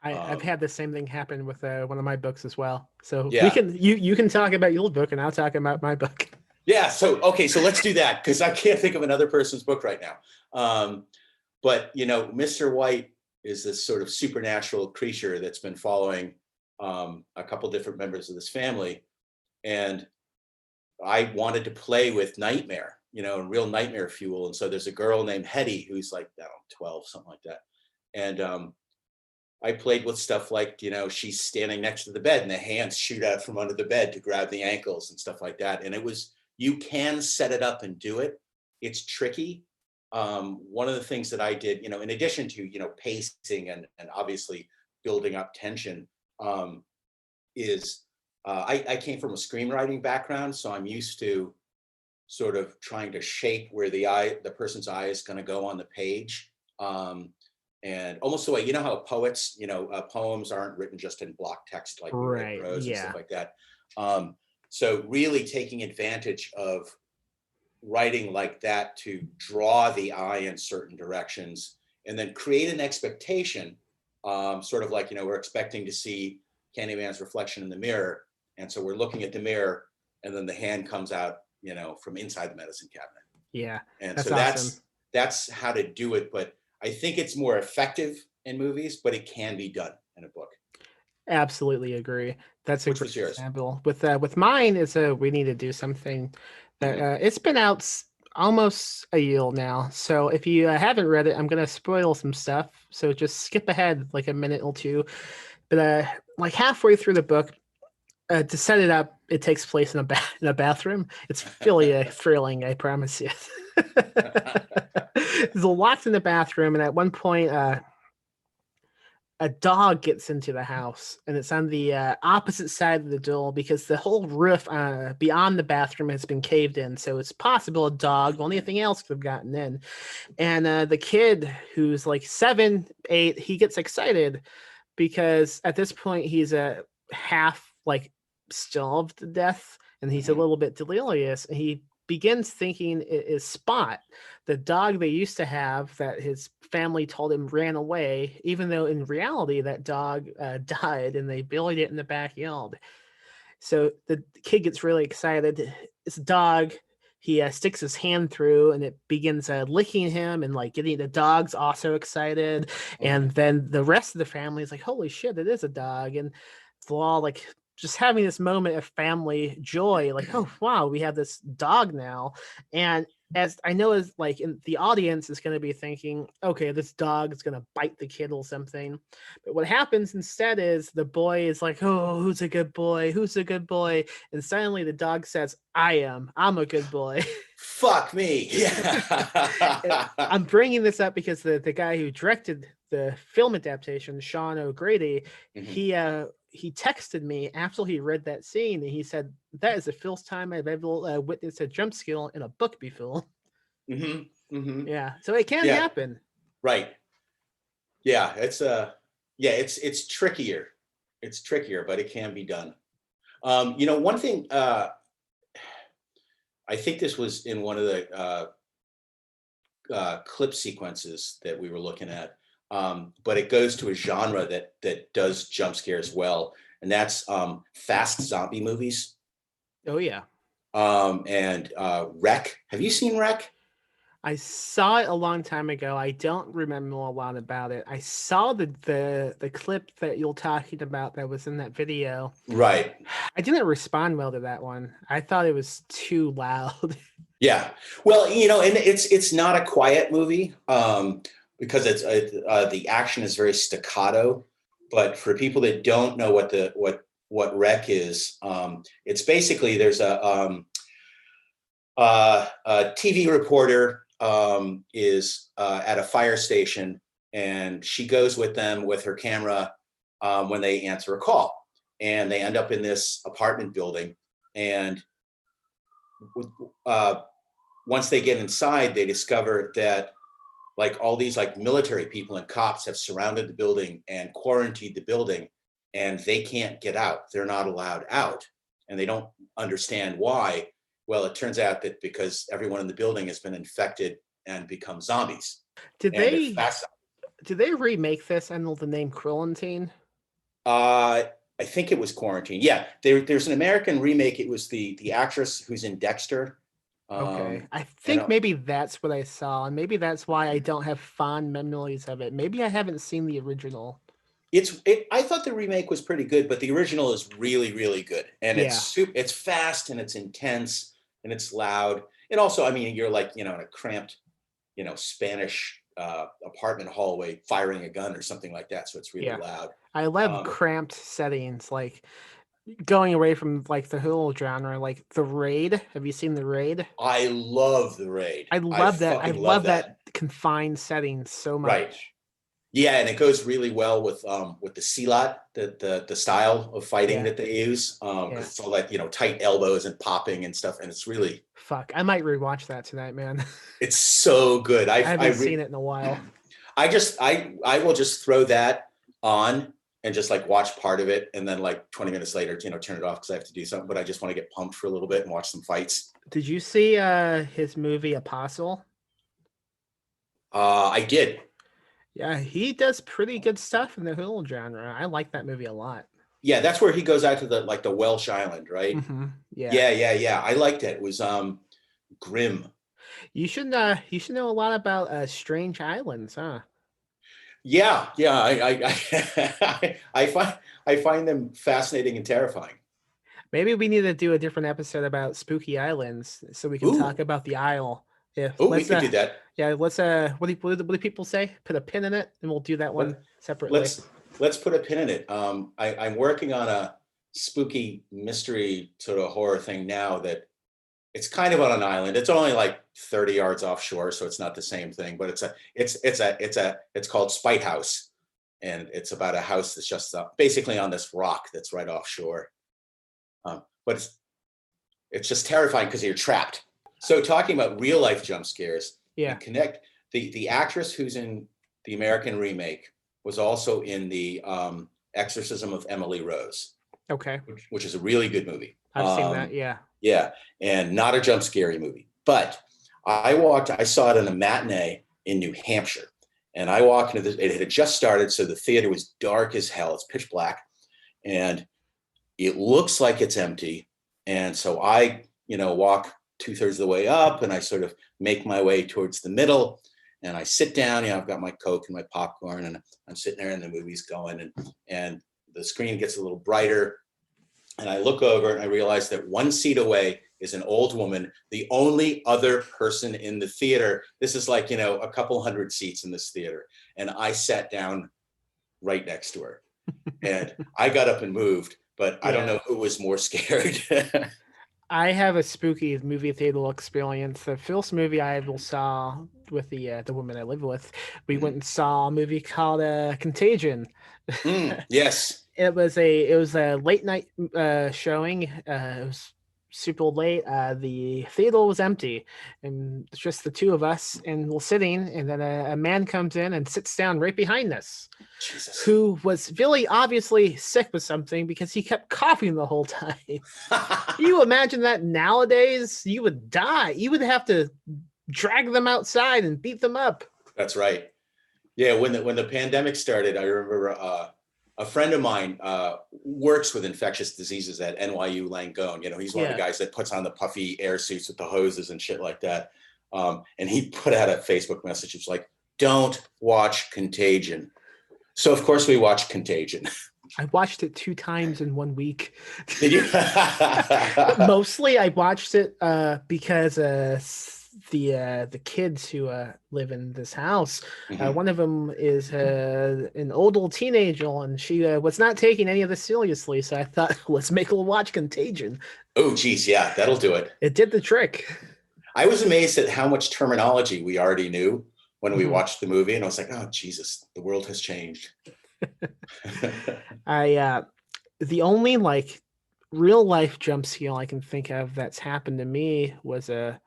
[SPEAKER 1] I've had the same thing happen with one of my books as well. So
[SPEAKER 2] Yeah.
[SPEAKER 1] we can you can talk about your book, and I'll talk about my book.
[SPEAKER 2] Yeah. So let's do that, because I can't think of another person's book right now. But Mr. White is this sort of supernatural creature that's been following a couple different members of this family, and I wanted to play with nightmare, real nightmare fuel. And so there's a girl named Hetty who's like, I don't know, 12, something like that. And I played with stuff like, she's standing next to the bed and the hands shoot out from under the bed to grab the ankles and stuff like that. And you can set it up and do it. It's tricky. One of the things that I did, in addition to, pacing and obviously building up tension, is I came from a screenwriting background, so I'm used to sort of trying to shape where the person's eye is going to go on the page. And almost the way, how poets, poems aren't written just in block text like
[SPEAKER 1] Right,
[SPEAKER 2] prose and
[SPEAKER 1] yeah.
[SPEAKER 2] stuff like that. So really taking advantage of writing like that to draw the eye in certain directions and then create an expectation, sort of like, we're expecting to see Candyman's reflection in the mirror. And so we're looking at the mirror and then the hand comes out, from inside the medicine cabinet.
[SPEAKER 1] Yeah.
[SPEAKER 2] And
[SPEAKER 1] that's
[SPEAKER 2] so
[SPEAKER 1] awesome.
[SPEAKER 2] that's how to do it. But I think it's more effective in movies, but it can be done in a book.
[SPEAKER 1] Absolutely agree. That's a
[SPEAKER 2] Which
[SPEAKER 1] great
[SPEAKER 2] was yours?
[SPEAKER 1] example. With mine is we need to do something that it's been out almost a year now. So if you haven't read it, I'm gonna spoil some stuff. So just skip ahead like a minute or two. But like halfway through the book, to set it up, it takes place in a bathroom. It's really thrilling, I promise you. There's a lot in the bathroom, and at one point, a dog gets into the house, and it's on the opposite side of the door because the whole roof beyond the bathroom has been caved in. So it's possible a dog or anything else could have gotten in. And the kid, who's like 7, 8, he gets excited because at this point he's a half like starved to death, and he's a little bit delirious, and he begins thinking it is Spot, the dog they used to have that his family told him ran away, even though in reality that dog died and they buried it in the backyard. So the kid gets really excited. It's a dog. He sticks his hand through and it begins licking him, and like getting the dog's also excited. And then the rest of the family is like, holy shit, it is a dog. And they're all like just having this moment of family joy, like, oh wow, we have this dog now. And as I know, as like in the audience is going to be thinking, okay, this dog is going to bite the kid or something. But what happens instead is the boy is like, oh, who's a good boy? Who's a good boy? And suddenly the dog says, I'm a good boy.
[SPEAKER 2] Fuck me. Yeah.
[SPEAKER 1] I'm bringing this up because the guy who directed the film adaptation, Sean O'Grady, he texted me after he read that scene, and he said, that is the first time I've ever witnessed a jump scare in a book before. Yeah, so it can happen.
[SPEAKER 2] Right. Yeah, it's trickier. It's trickier, but it can be done. One thing, I think this was in one of the clip sequences that we were looking at. But it goes to a genre that does jump scares well, and that's fast zombie movies.
[SPEAKER 1] Oh yeah.
[SPEAKER 2] And Wreck. Have you seen Wreck?
[SPEAKER 1] I saw it a long time ago. I don't remember a lot about it. I saw the clip that you're talking about that was in that video.
[SPEAKER 2] Right.
[SPEAKER 1] I didn't respond well to that one. I thought it was too loud.
[SPEAKER 2] Yeah. Well, and it's not a quiet movie, because the action is very staccato. But for people that don't know what rec is, it's basically there's a TV reporter is at a fire station, and she goes with them with her camera when they answer a call, and they end up in this apartment building, and uh, once they get inside, they discover that like all these like military people and cops have surrounded the building and quarantined the building, and they can't get out. They're not allowed out, and they don't understand why. Well, it turns out that because everyone in the building has been infected and become zombies.
[SPEAKER 1] Did
[SPEAKER 2] And the
[SPEAKER 1] they
[SPEAKER 2] fast,
[SPEAKER 1] did they remake this under the name Quarantine?
[SPEAKER 2] I think it was Quarantine. Yeah, there's an American remake. It was the actress who's in Dexter.
[SPEAKER 1] Okay. I
[SPEAKER 2] And
[SPEAKER 1] think maybe that's what I saw, and maybe that's why I don't have fond memories of it. Maybe I haven't seen the original.
[SPEAKER 2] I thought the remake was pretty good, but the original is really, really good. And
[SPEAKER 1] Yeah.
[SPEAKER 2] it's fast and it's intense and it's loud. And also, I mean, you're like, in a cramped, Spanish apartment hallway firing a gun or something like that. So it's really
[SPEAKER 1] Yeah.
[SPEAKER 2] loud.
[SPEAKER 1] I love
[SPEAKER 2] Um,
[SPEAKER 1] cramped settings, like going away from like the whole genre, like The Raid. Have you seen The Raid?
[SPEAKER 2] I love The Raid.
[SPEAKER 1] I
[SPEAKER 2] I
[SPEAKER 1] love that. I
[SPEAKER 2] fucking love
[SPEAKER 1] love
[SPEAKER 2] that.
[SPEAKER 1] that confined setting so
[SPEAKER 2] Right.
[SPEAKER 1] much.
[SPEAKER 2] Yeah, and it goes really well with the silat, the style of fighting
[SPEAKER 1] Yeah.
[SPEAKER 2] that they use, because
[SPEAKER 1] Yeah.
[SPEAKER 2] it's all like tight elbows and popping and stuff, and
[SPEAKER 1] Fuck. I might rewatch that tonight, man.
[SPEAKER 2] it's so good.
[SPEAKER 1] I haven't seen it in a while.
[SPEAKER 2] I will just throw that on and just like watch part of it, and then like 20 minutes later, turn it off because I have to do something. But I just want to get pumped for a little bit and watch some fights.
[SPEAKER 1] Did you see his movie Apostle?
[SPEAKER 2] I did.
[SPEAKER 1] Yeah, he does pretty good stuff in the horror genre. I like that movie a lot.
[SPEAKER 2] Yeah, that's where he goes out to the Welsh Island, right?
[SPEAKER 1] Yeah.
[SPEAKER 2] Yeah. I liked it. It was grim.
[SPEAKER 1] You should know a lot about Strange Islands, huh?
[SPEAKER 2] Yeah. I find them fascinating and terrifying.
[SPEAKER 1] Maybe we need to do a different episode about spooky islands so we can talk
[SPEAKER 2] Ooh,
[SPEAKER 1] about the Isle. Yeah,
[SPEAKER 2] we could do that.
[SPEAKER 1] let's what do people say? Put a pin in it and we'll do that one
[SPEAKER 2] Let,
[SPEAKER 1] separately.
[SPEAKER 2] let's put a pin in it. I'm working on a spooky mystery sort of horror thing now that it's kind of on an island. It's only like 30 yards offshore, so it's not the same thing. But it's called Spite House, and it's about a house that's just basically on this rock that's right offshore. But it's just terrifying because you're trapped. So talking about real life jump scares,
[SPEAKER 1] Yeah.
[SPEAKER 2] and connect the actress who's in the American remake was also in the Exorcism of Emily Rose.
[SPEAKER 1] Okay.
[SPEAKER 2] Which is a really good movie.
[SPEAKER 1] I've seen that, yeah.
[SPEAKER 2] Yeah, and not a jump scary movie. But I saw it in a matinee in New Hampshire. And I walked into it had just started, so the theater was dark as hell. It's pitch black. And it looks like it's empty. And so I, walk 2/3 of the way up and I sort of make my way towards the middle. And I sit down, I've got my Coke and my popcorn, and I'm sitting there and the movie's going, and the screen gets a little brighter. And I look over and I realize that one seat away is an old woman, the only other person in the theater. This is like, a couple hundred seats in this theater. And I sat down right next to her. And I got up and moved, but I don't know who was more scared.
[SPEAKER 1] I have a spooky movie theater experience. The first movie I ever saw with the woman I live with, we went and saw a movie called Contagion.
[SPEAKER 2] Yes.
[SPEAKER 1] It was a late night showing. It was super late. The theater was empty, and it's just the two of us, and we're sitting. And then a man comes in and sits down right behind us,
[SPEAKER 2] Jesus.
[SPEAKER 1] who was really obviously sick with something because he kept coughing the whole time. You imagine that nowadays? You would die. You would have to drag them outside and beat them up.
[SPEAKER 2] That's right. Yeah, when the pandemic started, I remember a friend of mine works with infectious diseases at NYU Langone. He's one of the guys that puts on the puffy air suits with the hoses and shit like that. And he put out a Facebook message. It's like, don't watch Contagion. So of course we watched Contagion.
[SPEAKER 1] I watched it 2 times in 1 week.
[SPEAKER 2] Did you?
[SPEAKER 1] Mostly I watched it because the kids who live in this house, one of them is an old teenager, and she was not taking any of this seriously. So I thought, let's make her watch Contagion.
[SPEAKER 2] Oh, geez, yeah, that'll do it.
[SPEAKER 1] It did the trick.
[SPEAKER 2] I was amazed at how much terminology we already knew when we watched the movie, and I was like, oh, Jesus, the world has changed.
[SPEAKER 1] The only like real life jump scare I can think of that's happened to me was a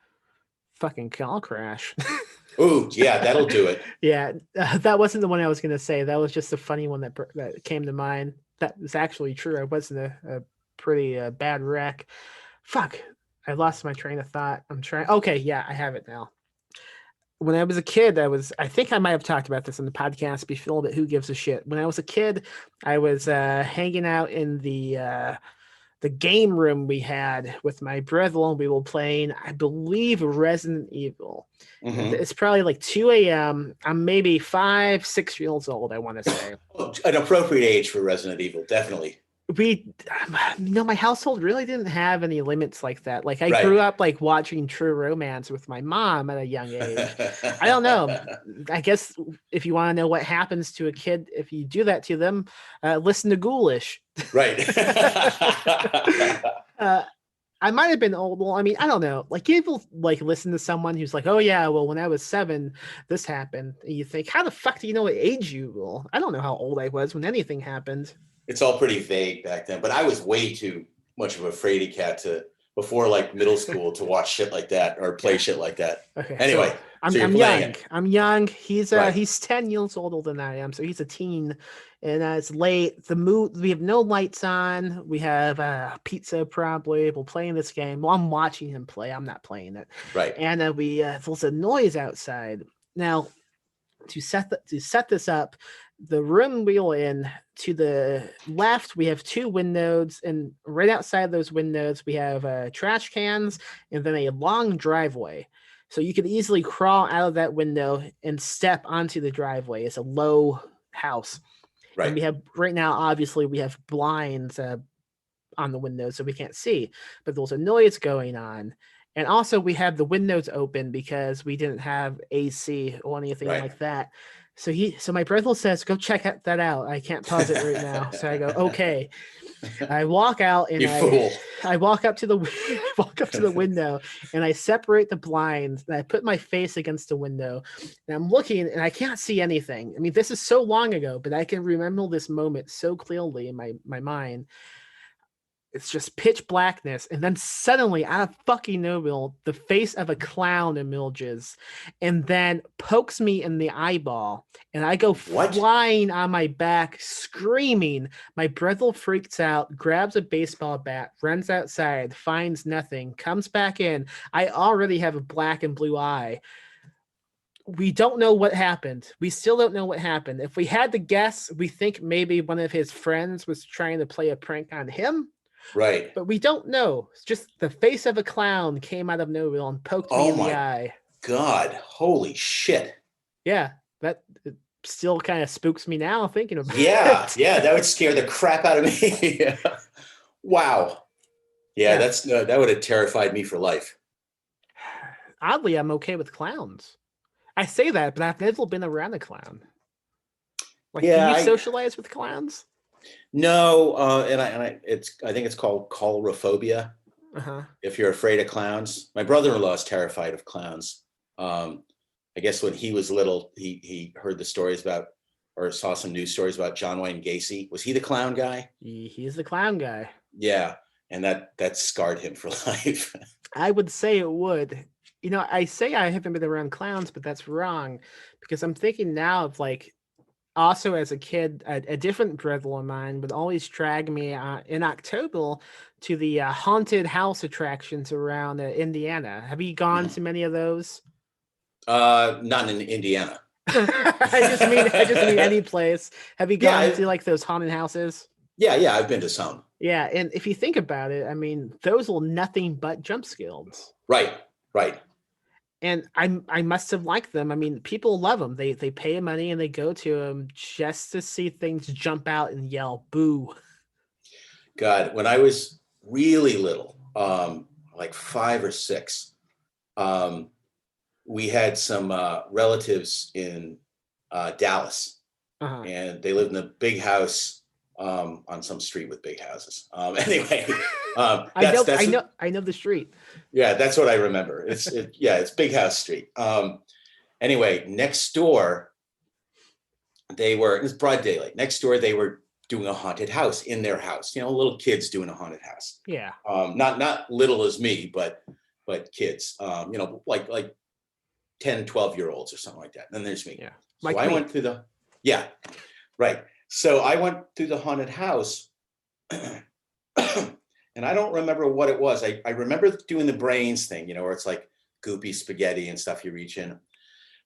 [SPEAKER 1] fucking car crash.
[SPEAKER 2] Ooh, yeah, that'll do it.
[SPEAKER 1] Yeah, that wasn't the one I was gonna say. That was just a funny one that came to mind. That was actually true. I was in a pretty bad wreck. Fuck, I lost my train of thought. I'm trying. Okay, yeah, I have it now. When I was a kid, I think I might have talked about this on the podcast before, but who gives a shit? When I was a kid, I was hanging out in the game room we had with my brother, and we were playing, I believe, Resident Evil. It's probably like 2 a.m. I'm maybe 5, 6 years old, I want to say.
[SPEAKER 2] An appropriate age for Resident Evil, definitely.
[SPEAKER 1] My household really didn't have any limits like that. Like I grew up like watching True Romance with my mom at a young age. I don't know. I guess if you want to know what happens to a kid if you do that to them, listen to Ghoulish.
[SPEAKER 2] Right.
[SPEAKER 1] I might have been old. Well, I mean, I don't know. Like you will like listen to someone who's like, "Oh yeah, well when I was 7, this happened." And you think, "How the fuck do you know what age you will?" I don't know how old I was when anything happened.
[SPEAKER 2] It's all pretty vague back then, but I was way too much of a fraidy cat before like middle school to watch shit like that or play shit like that.
[SPEAKER 1] Okay.
[SPEAKER 2] Anyway,
[SPEAKER 1] I'm young. I'm young. He's 10 years older than I am, so he's a teen, and it's late. We have no lights on. We have pizza probably. We're playing this game. Well, I'm watching him play. I'm not playing it.
[SPEAKER 2] Right.
[SPEAKER 1] And there's a noise outside. Now, to set this up, the room we were in, to the left we have 2 windows, and right outside those windows we have trash cans and then a long driveway, so you could easily crawl out of that window and step onto the driveway. It's a low house, right? And we have right now, obviously we have blinds on the windows so we can't see, but there's a noise going on. And also we have the windows open because we didn't have AC or anything like that. So my brother says, "Go check that out. I can't pause it right now." So I go, "Okay." I walk out and I walk up to the window and I separate the blinds and I put my face against the window and I'm looking and I can't see anything. I mean, this is so long ago, but I can remember this moment so clearly in my mind. It's just pitch blackness, and then suddenly, out of fucking nowhere, the face of a clown emerges, and then pokes me in the eyeball, and I go flying on my back, screaming. My brother freaks out, grabs a baseball bat, runs outside, finds nothing, comes back in. I already have a black and blue eye. We don't know what happened. We still don't know what happened. If we had to guess, we think maybe one of his friends was trying to play a prank on him.
[SPEAKER 2] Right.
[SPEAKER 1] But we don't know. It's just the face of a clown came out of nowhere and poked me in the eye.
[SPEAKER 2] God, holy shit.
[SPEAKER 1] Yeah, that still kind of spooks me now thinking about it.
[SPEAKER 2] Yeah, that would scare the crap out of me. Wow. Yeah, that would have terrified me for life.
[SPEAKER 1] Oddly, I'm okay with clowns. I say that, but I've never been around a clown. Like, do you socialize with clowns?
[SPEAKER 2] No, I think it's called coulrophobia. If you're afraid of clowns. My brother-in-law is terrified of clowns. I guess when he was little, he heard the stories about, or saw some news stories about John Wayne Gacy. Was he the clown guy?
[SPEAKER 1] He's the clown guy.
[SPEAKER 2] Yeah, and that scarred him for life.
[SPEAKER 1] I would say it would. You know, I say I haven't been around clowns, but that's wrong, because I'm thinking now of like, also as a kid, a different brother of mine would always drag me in October to the haunted house attractions around Indiana. Have you gone to many of those?
[SPEAKER 2] Not in Indiana.
[SPEAKER 1] I just mean any place. Have you gone to like those haunted houses?
[SPEAKER 2] Yeah, I've been to some.
[SPEAKER 1] Yeah, and if you think about it, I mean, those are nothing but jump scares.
[SPEAKER 2] Right.
[SPEAKER 1] And I must have liked them. I mean, people love them. They pay money and they go to them just to see things jump out and yell boo.
[SPEAKER 2] God, when I was really little, like 5 or 6, um, we had some relatives in Dallas,
[SPEAKER 1] Uh-huh.
[SPEAKER 2] and they lived in a big house on some street with big houses. Anyway, that's
[SPEAKER 1] I know the street.
[SPEAKER 2] yeah, that's what I remember. It's Big House Street. Anyway, next door it was broad daylight. Next door they were doing a haunted house in their house. Little kids doing a haunted house.
[SPEAKER 1] Yeah.
[SPEAKER 2] Not little as me, but kids. Like 10, 12-year-olds or something like that. And then there's me.
[SPEAKER 1] Yeah.
[SPEAKER 2] So
[SPEAKER 1] Like
[SPEAKER 2] I
[SPEAKER 1] me.
[SPEAKER 2] went through yeah, right. So I went through the haunted house and I don't remember what it was. I remember doing the brains thing, where it's like goopy spaghetti and stuff you reach in.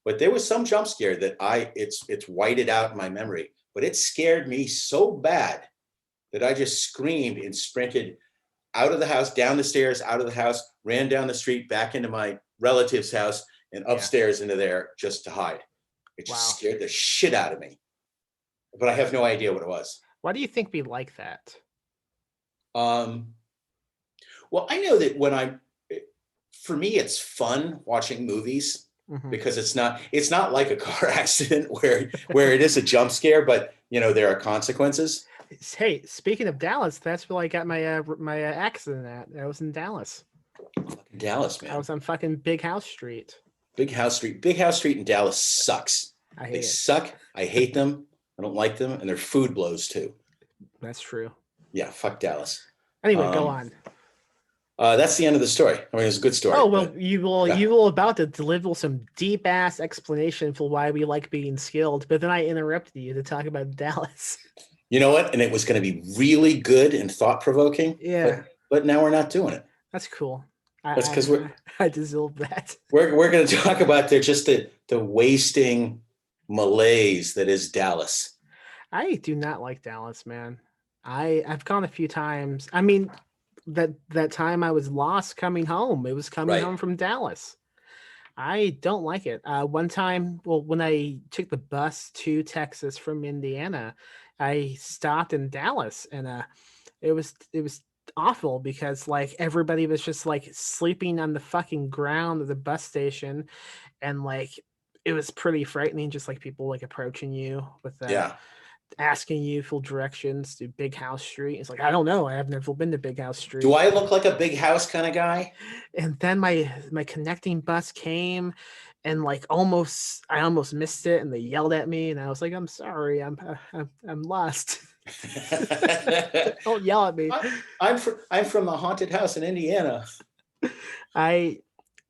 [SPEAKER 2] But there was some jump scare that it's whited out in my memory, but it scared me so bad that I just screamed and sprinted out of the house, down the stairs, out of the house, ran down the street, back into my relative's house and upstairs into there just to hide. It just scared the shit out of me. But I have no idea what it was.
[SPEAKER 1] Why do you think we like that?
[SPEAKER 2] Well, I know that for me, it's fun watching movies.
[SPEAKER 1] Mm-hmm.
[SPEAKER 2] Because it's not like a car accident where it is a jump scare, but there are consequences.
[SPEAKER 1] Hey, speaking of Dallas, that's where I got my accident at. I was in Dallas.
[SPEAKER 2] Fucking Dallas, man.
[SPEAKER 1] I was on fucking Big House Street.
[SPEAKER 2] Big House Street in Dallas sucks. They suck. I hate them. I don't like them, and their food blows too.
[SPEAKER 1] That's true.
[SPEAKER 2] Yeah, fuck Dallas.
[SPEAKER 1] Anyway, go on.
[SPEAKER 2] That's the end of the story. I mean, it's a good story.
[SPEAKER 1] Oh, well, you will about to deliver some deep ass explanation for why we like being skilled, but then I interrupted you to talk about Dallas.
[SPEAKER 2] You know what? And it was going to be really good and thought provoking.
[SPEAKER 1] Yeah.
[SPEAKER 2] But now we're not doing it.
[SPEAKER 1] That's cool.
[SPEAKER 2] That's because
[SPEAKER 1] I deserve that.
[SPEAKER 2] We're going to talk about the wasting malaise that is Dallas.
[SPEAKER 1] I do not like Dallas, man. I've gone a few times. I mean, that time I was lost coming home. It was coming home from Dallas. I don't like it. One time, when I took the bus to Texas from Indiana, I stopped in Dallas, and it was awful because like everybody was just like sleeping on the fucking ground of the bus station, and like it was pretty frightening. Just like people like approaching you with asking you for directions to Big House Street. It's like, I don't know. I have never been to Big House Street.
[SPEAKER 2] Do I look like a big house kind of guy?
[SPEAKER 1] And then my connecting bus came, and like I almost missed it, and they yelled at me, and I was like, I'm sorry, I'm lost. Don't yell at me.
[SPEAKER 2] I'm from the haunted house in Indiana.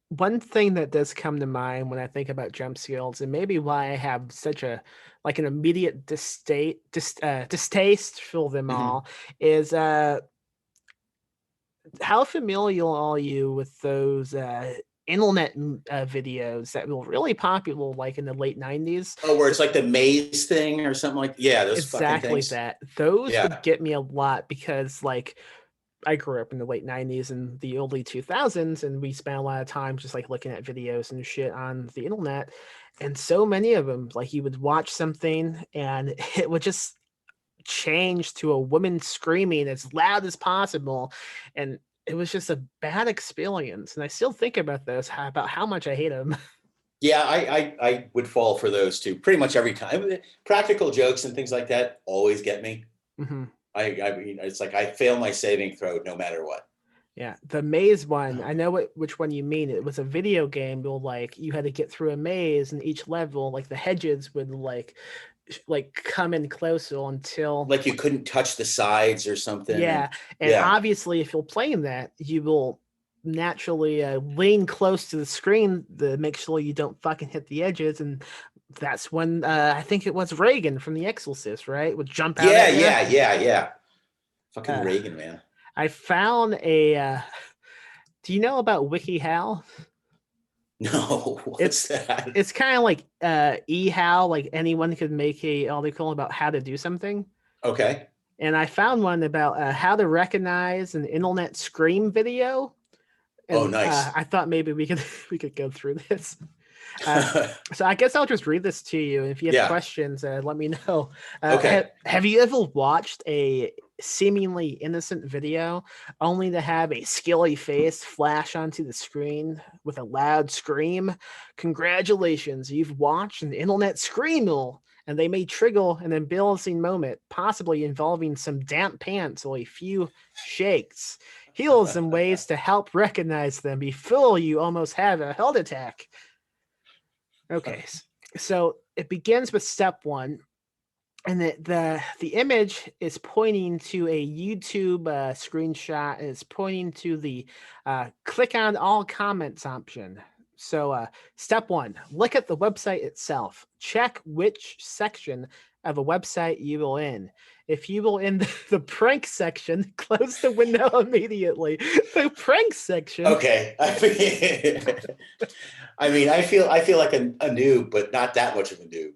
[SPEAKER 1] One thing that does come to mind when I think about jump scares, and maybe why I have such an immediate distaste for them all, is how familiar are you with those internet videos that were really popular like in the late 90s?
[SPEAKER 2] Oh, where it's like the maze thing or something like those
[SPEAKER 1] exactly
[SPEAKER 2] fucking things.
[SPEAKER 1] That. Those would get me a lot because like I grew up in the late 90s and the early 2000s, and we spent a lot of time just like looking at videos and shit on the internet. And so many of them, like you would watch something and it would just change to a woman screaming as loud as possible. And it was just a bad experience. And I still think about this, about how much I hate them.
[SPEAKER 2] Yeah, I would fall for those too pretty much every time. Practical jokes and things like that always get me.
[SPEAKER 1] Mm-hmm.
[SPEAKER 2] I mean, it's like I fail my saving throw no matter what.
[SPEAKER 1] Yeah, the maze one, I know which one you mean. It was a video game where like you had to get through a maze, and each level, like the hedges would like come in closer until
[SPEAKER 2] like you couldn't touch the sides or something.
[SPEAKER 1] Yeah, and obviously if you're playing that, you will naturally lean close to the screen to make sure you don't fucking hit the edges. And that's when I think it was Reagan from The Exorcist, right? Would jump out.
[SPEAKER 2] Yeah. Fucking Reagan, man.
[SPEAKER 1] I found a. Do you know about WikiHow?
[SPEAKER 2] No, what's that?
[SPEAKER 1] It's kind of like eHow, like anyone could make a article about how to do something.
[SPEAKER 2] Okay.
[SPEAKER 1] And I found one about how to recognize an internet scream video.
[SPEAKER 2] Oh,
[SPEAKER 1] And
[SPEAKER 2] nice.
[SPEAKER 1] I thought maybe we could go through this. So I guess I'll just read this to you. And if you have
[SPEAKER 2] Yeah.
[SPEAKER 1] questions, let me know.
[SPEAKER 2] Okay.
[SPEAKER 1] Have you ever watched a seemingly innocent video only to have a skilly face flash onto the screen with a loud scream? Congratulations, you've watched an internet screamo, and they may trigger an embarrassing moment, possibly involving some damp pants or a few shakes. Here are some ways to help recognize them before you almost have a heart attack. Okay, so it begins with step one, and the image is pointing to a YouTube screenshot, and it's pointing to the click on all comments option. So step one, look at the website itself. Check which section of a website you will in. If you will in the prank section, close the window immediately. The prank section.
[SPEAKER 2] Okay. I mean, I feel like a noob, but not that much of a noob.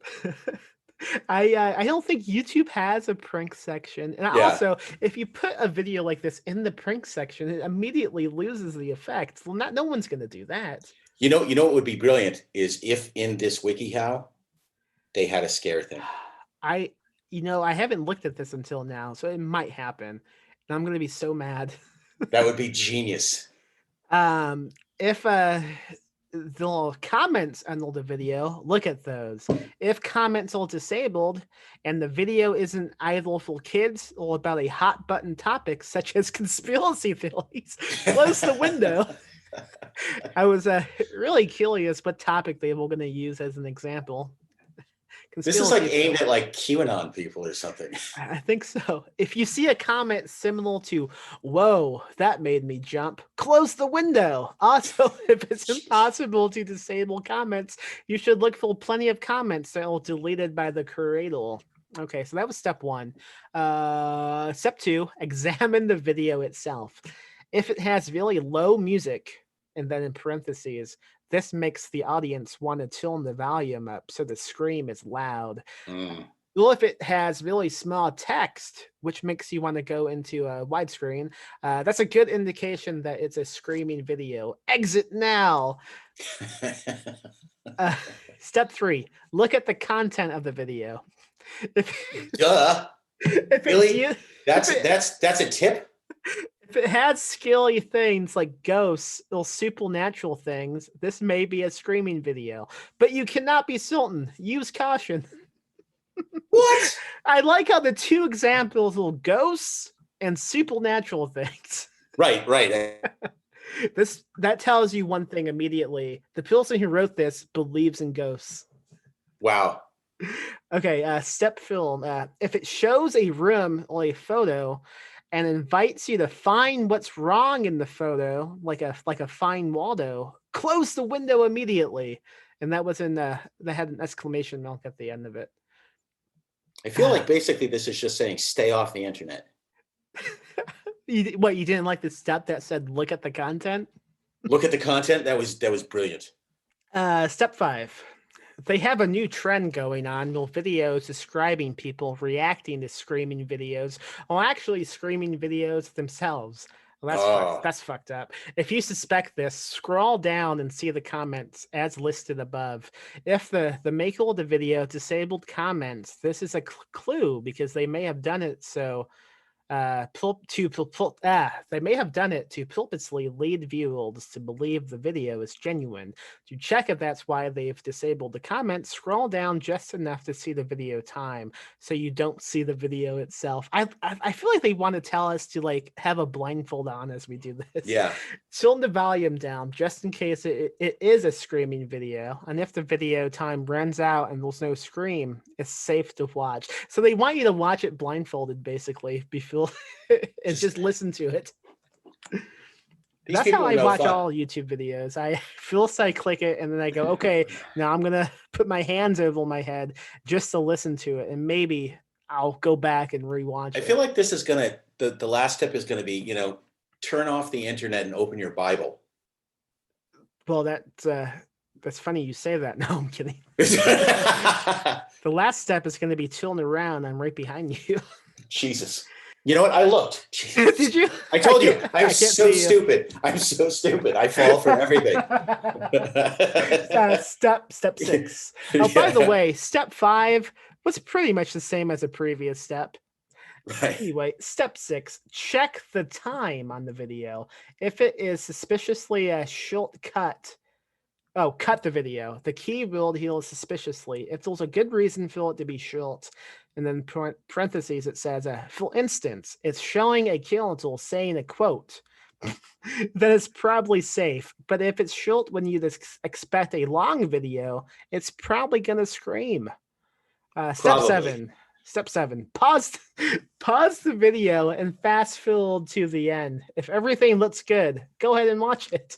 [SPEAKER 1] I don't think YouTube has a prank section. And
[SPEAKER 2] Yeah.
[SPEAKER 1] also, if you put a video like this in the prank section, it immediately loses the effect. Well, no one's going to do that.
[SPEAKER 2] You know what would be brilliant is if in this WikiHow they had a scare thing.
[SPEAKER 1] I haven't looked at this until now, so it might happen. And I'm going to be so mad.
[SPEAKER 2] That would be genius.
[SPEAKER 1] If the comments under the video, look at those. If comments are disabled and the video isn't either for kids or about a hot button topic such as conspiracy theories, close the window. I was really curious what topic they were going to use as an example.
[SPEAKER 2] This is like aimed at like QAnon people or something.
[SPEAKER 1] I think so. If you see a comment similar to, whoa, that made me jump, close the window. Also, if it's impossible to disable comments, you should look for plenty of comments that are deleted by the creator. Okay, so that was step one. Step two, examine the video itself. If it has really low music, and then in parentheses, this makes the audience want to turn the volume up so the scream is loud. Well, if it has really small text, which makes you want to go into a widescreen, that's a good indication that it's a screaming video. Exit now. Step three, look at the content of the video.
[SPEAKER 2] Duh.
[SPEAKER 1] If
[SPEAKER 2] really? That's a tip?
[SPEAKER 1] If it has scary things like ghosts or supernatural things, this may be a screaming video. But you cannot be certain. Use caution.
[SPEAKER 2] What?
[SPEAKER 1] I like how the two examples are ghosts and supernatural things.
[SPEAKER 2] Right.
[SPEAKER 1] That tells you one thing immediately. The person who wrote this believes in ghosts.
[SPEAKER 2] Wow.
[SPEAKER 1] Okay, step film. If it shows a room or a photo and invites you to find what's wrong in the photo, like a find Waldo, close the window immediately. And that was in that had an exclamation mark at the end of it.
[SPEAKER 2] I feel like basically this is just saying stay off the internet.
[SPEAKER 1] You didn't like the step that said look at the content?
[SPEAKER 2] Look at the content? That was brilliant.
[SPEAKER 1] Step 5. They have a new trend going on with videos describing people reacting to screaming videos or actually screaming videos themselves. Well, that's fucked up. If you suspect this, scroll down and see the comments as listed above. If the maker of the video disabled comments, this is a clue because they may have done it so they may have done it to purposely lead viewers to believe the video is genuine. To check if that's why they've disabled the comments, scroll down just enough to see the video time so you don't see the video itself. I feel like they want to tell us to like have a blindfold on as we do this.
[SPEAKER 2] Yeah.
[SPEAKER 1] Turn the volume down just in case it is a screaming video. And if the video time runs out and there's no scream, it's safe to watch. So they want you to watch it blindfolded basically before and just listen to it. That's how I watch all YouTube videos. I first I click it and then I go, okay, now I'm gonna put my hands over my head just to listen to it, and maybe I'll go back and rewatch it.
[SPEAKER 2] I feel like this is gonna the last step is gonna be, turn off the internet and open your Bible.
[SPEAKER 1] Well, that's funny you say that. No, I'm kidding. The last step is going to be turn around. I'm right behind you.
[SPEAKER 2] Jesus. You know what? I looked.
[SPEAKER 1] Did you?
[SPEAKER 2] I told you.
[SPEAKER 1] I
[SPEAKER 2] I'm
[SPEAKER 1] can't
[SPEAKER 2] so
[SPEAKER 1] see you.
[SPEAKER 2] stupid. I'm so stupid. I fall for everything.
[SPEAKER 1] Step 6. Oh, by the
[SPEAKER 2] Yeah.
[SPEAKER 1] way, step 5 was pretty much the same as the previous step.
[SPEAKER 2] Right.
[SPEAKER 1] Anyway, step 6, check the time on the video. If it is suspiciously a short cut, cut the video. The key will heal suspiciously. If there's a good reason for it to be short, and then parentheses it says, for instance, it's showing a kill tool saying a quote, then it's probably safe. But if it's short when you expect a long video, it's probably gonna scream. Step
[SPEAKER 2] Probably.
[SPEAKER 1] 7. Step 7. Pause the video and fast forward to the end. If everything looks good, go ahead and watch it.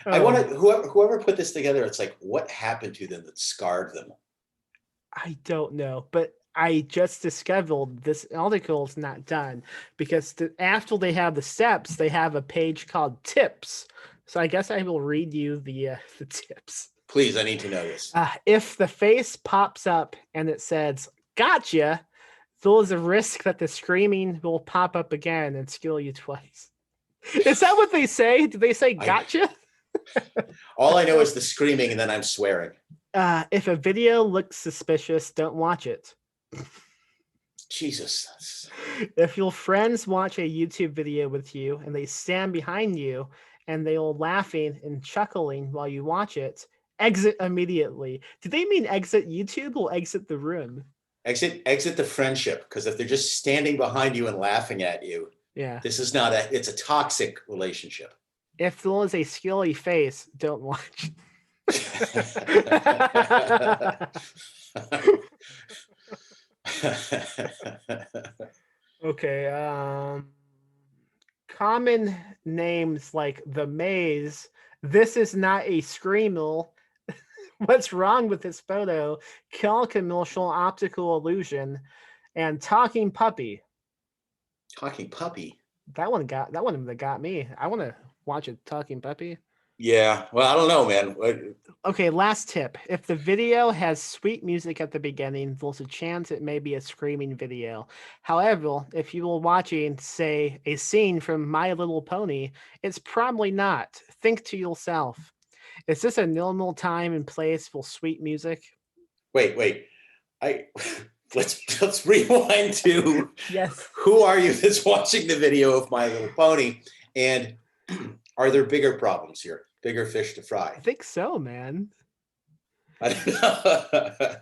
[SPEAKER 2] I want to whoever put this together, it's like, what happened to them that scarred them?
[SPEAKER 1] I don't know, but I just discovered this article is not done because after they have the steps, they have a page called tips. So I guess I will read you the tips.
[SPEAKER 2] Please, I need to know this.
[SPEAKER 1] If the face pops up and it says "Gotcha," there's a risk that the screaming will pop up again and skill you twice. Is that what they say? Do they say "Gotcha"?
[SPEAKER 2] All I know is the screaming, and then I'm swearing.
[SPEAKER 1] If a video looks suspicious, don't watch it.
[SPEAKER 2] Jesus.
[SPEAKER 1] If your friends watch a YouTube video with you and they stand behind you and they are laughing and chuckling while you watch it, exit immediately. Do they mean exit YouTube or exit the room?
[SPEAKER 2] Exit the friendship, because if they're just standing behind you and laughing at you,
[SPEAKER 1] yeah,
[SPEAKER 2] this is not it's a toxic relationship.
[SPEAKER 1] If there is a skilly face, don't watch. Okay, common names like the maze. This is not a screamer. What's wrong with this photo? Kill commercial optical illusion, and talking puppy.
[SPEAKER 2] Talking puppy.
[SPEAKER 1] That one got me. I want to watch a talking puppy.
[SPEAKER 2] Yeah, well, I don't know, man.
[SPEAKER 1] Okay, last tip. If the video has sweet music at the beginning, there's a chance it may be a screaming video. However, if you were watching, say, a scene from My Little Pony, it's probably not. Think to yourself, is this a normal time and place for sweet music?
[SPEAKER 2] Wait. Let's rewind to
[SPEAKER 1] yes.
[SPEAKER 2] Who are you that's watching the video of My Little Pony? And are there bigger problems here? Bigger fish to fry?
[SPEAKER 1] I think so, man.
[SPEAKER 2] I don't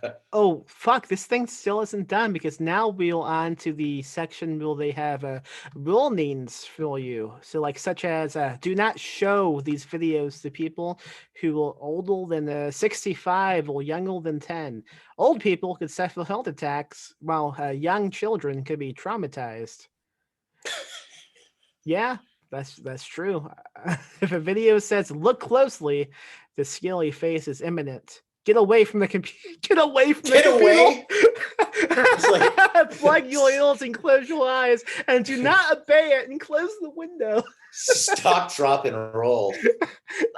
[SPEAKER 2] know.
[SPEAKER 1] Oh, fuck, this thing still isn't done because now we're on to the section where they have warnings for you. So, like, such as do not show these videos to people who are older than 65 or younger than 10. Old people could suffer heart attacks, while young children could be traumatized. Yeah, that's true. If a video says "look closely," the skilly face is imminent. Get away from the computer. Get away from the computer. Like, plug your ears and close your eyes, and do not obey it. And close the window.
[SPEAKER 2] Stop, drop, and roll.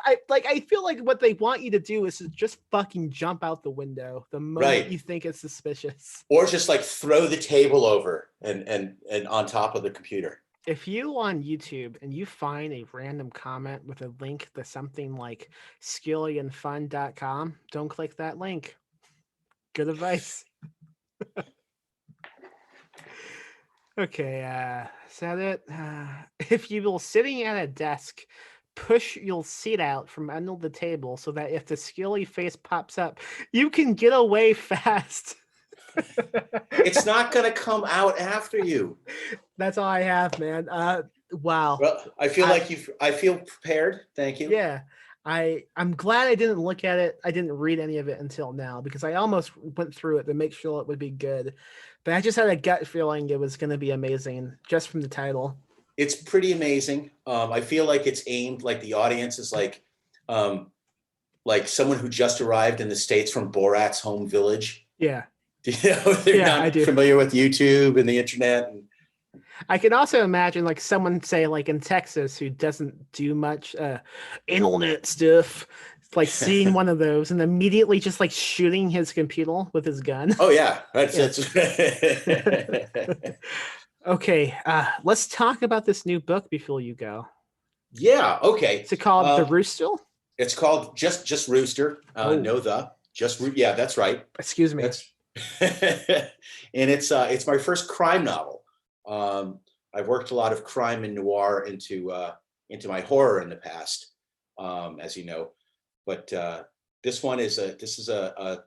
[SPEAKER 1] I feel like what they want you to do is to just fucking jump out the window the moment you think it's suspicious,
[SPEAKER 2] or just like throw the table over and on top of the computer.
[SPEAKER 1] If you on YouTube and you find a random comment with a link to something like skillyandfun.com, don't click that link. Good advice. Okay, is that it? If you were sitting at a desk, push your seat out from under the table so that if the skilly face pops up, you can get away fast.
[SPEAKER 2] It's not going to come out after you.
[SPEAKER 1] That's all I have, man. Wow.
[SPEAKER 2] Well, I feel prepared. Thank you.
[SPEAKER 1] Yeah. I'm glad I didn't look at it. I didn't read any of it until now because I almost went through it to make sure it would be good. But I just had a gut feeling it was going to be amazing just from the title.
[SPEAKER 2] It's pretty amazing. I feel like it's aimed, like the audience is like someone who just arrived in the States from Borat's home village.
[SPEAKER 1] Yeah.
[SPEAKER 2] They're not familiar with YouTube and the internet.
[SPEAKER 1] I can also imagine like someone say like in Texas who doesn't do much internet stuff like seeing one of those and immediately just like shooting his computer with his gun.
[SPEAKER 2] Oh yeah,
[SPEAKER 1] Yeah.
[SPEAKER 2] that's
[SPEAKER 1] Okay, let's talk about this new book before you go.
[SPEAKER 2] yeah. Okay.
[SPEAKER 1] Is it called The Rooster?
[SPEAKER 2] It's called just Rooster.
[SPEAKER 1] Oh,
[SPEAKER 2] No the yeah, that's right.
[SPEAKER 1] excuse me.
[SPEAKER 2] That's and it's my first crime novel. I've worked a lot of crime and noir into my horror in the past, as you know. But this one is a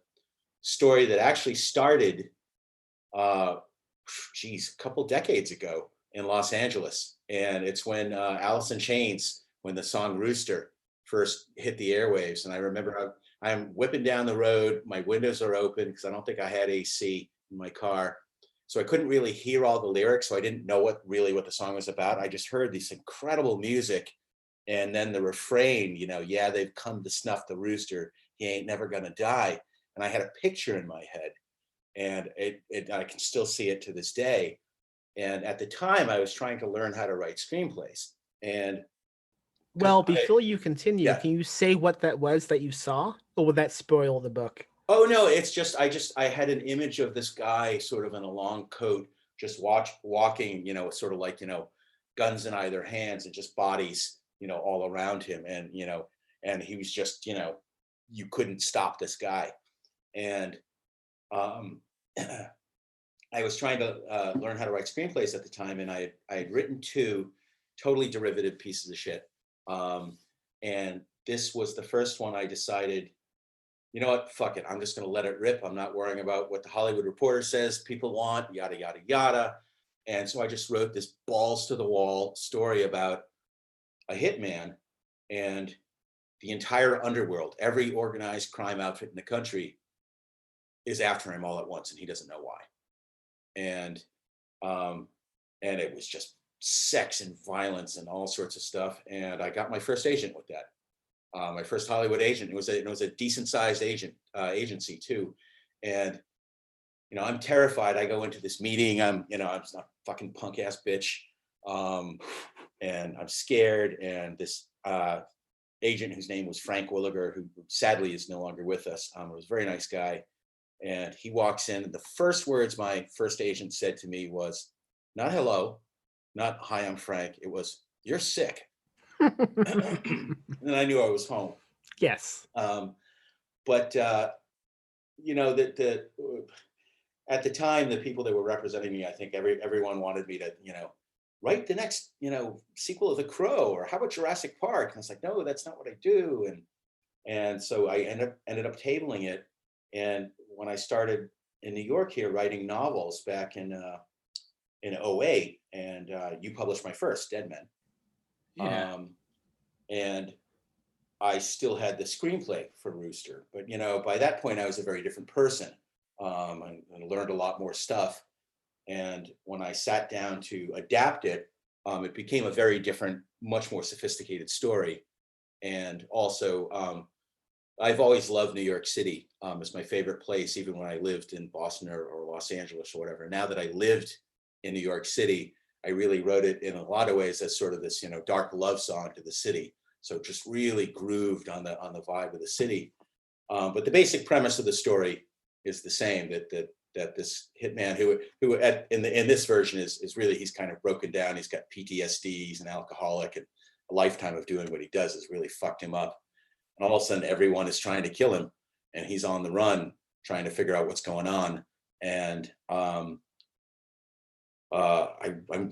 [SPEAKER 2] story that actually started, uh, a couple decades ago in Los Angeles, and it's when Alice in Chains, when the song Rooster first hit the airwaves, and I remember I'm whipping down the road, my windows are open because I don't think I had AC in my car, so I couldn't really hear all the lyrics, so I didn't know what the song was about. I just heard this incredible music, and then the refrain, yeah, they've come to snuff the rooster, he ain't never gonna die, and I had a picture in my head, and I can still see it to this day. And at the time, I was trying to learn how to write screenplays, and because
[SPEAKER 1] Well, before you continue,
[SPEAKER 2] yeah.
[SPEAKER 1] can you say what that was that you saw, or would that spoil the book?
[SPEAKER 2] Oh no, it's just I had an image of this guy sort of in a long coat, just walking, sort of like, guns in either hands and just bodies, all around him, and he was just, you couldn't stop this guy, and um, I was trying to learn how to write screenplays at the time, and I had written two totally derivative pieces of shit, and this was the first one. I decided, you know what, fuck it, I'm just going to let it rip. I'm not worrying about what the Hollywood Reporter says people want, yada yada yada. And so I just wrote this balls to the wall story about a hitman, and the entire underworld, every organized crime outfit in the country is after him all at once, and he doesn't know why. And um, and it was just sex and violence and all sorts of stuff. And I got my first agent with that. My first Hollywood agent. It was a decent sized agency too. And I'm terrified. I go into this meeting. I'm a fucking punk ass bitch, and I'm scared. And this agent, whose name was Frank Williger, who sadly is no longer with us, was a very nice guy. And he walks in, and the first words my first agent said to me was not hello, not hi, I'm Frank. It was, you're sick. And then I knew I was home.
[SPEAKER 1] Yes.
[SPEAKER 2] But the at the time, the people that were representing me, I think everyone wanted me to, write the next, sequel of The Crow, or how about Jurassic Park? And I was like, no, that's not what I do. And so I ended up tabling it. And when I started in New York here writing novels back in 08, and you published my first, Dead Men.
[SPEAKER 1] Yeah.
[SPEAKER 2] And I still had the screenplay for Rooster, but by that point I was a very different person, and learned a lot more stuff. And when I sat down to adapt it, it became a very different, much more sophisticated story. And also, I've always loved New York City. It's my favorite place, even when I lived in Boston or Los Angeles or whatever. Now that I lived in New York City, I really wrote it in a lot of ways as sort of this, dark love song to the city. So it just really grooved on the vibe of the city. But the basic premise of the story is the same. That this hitman who in this version is really, he's kind of broken down. He's got PTSD. He's an alcoholic, and a lifetime of doing what he does has really fucked him up. And all of a sudden, everyone is trying to kill him, and he's on the run, trying to figure out what's going on. And I'm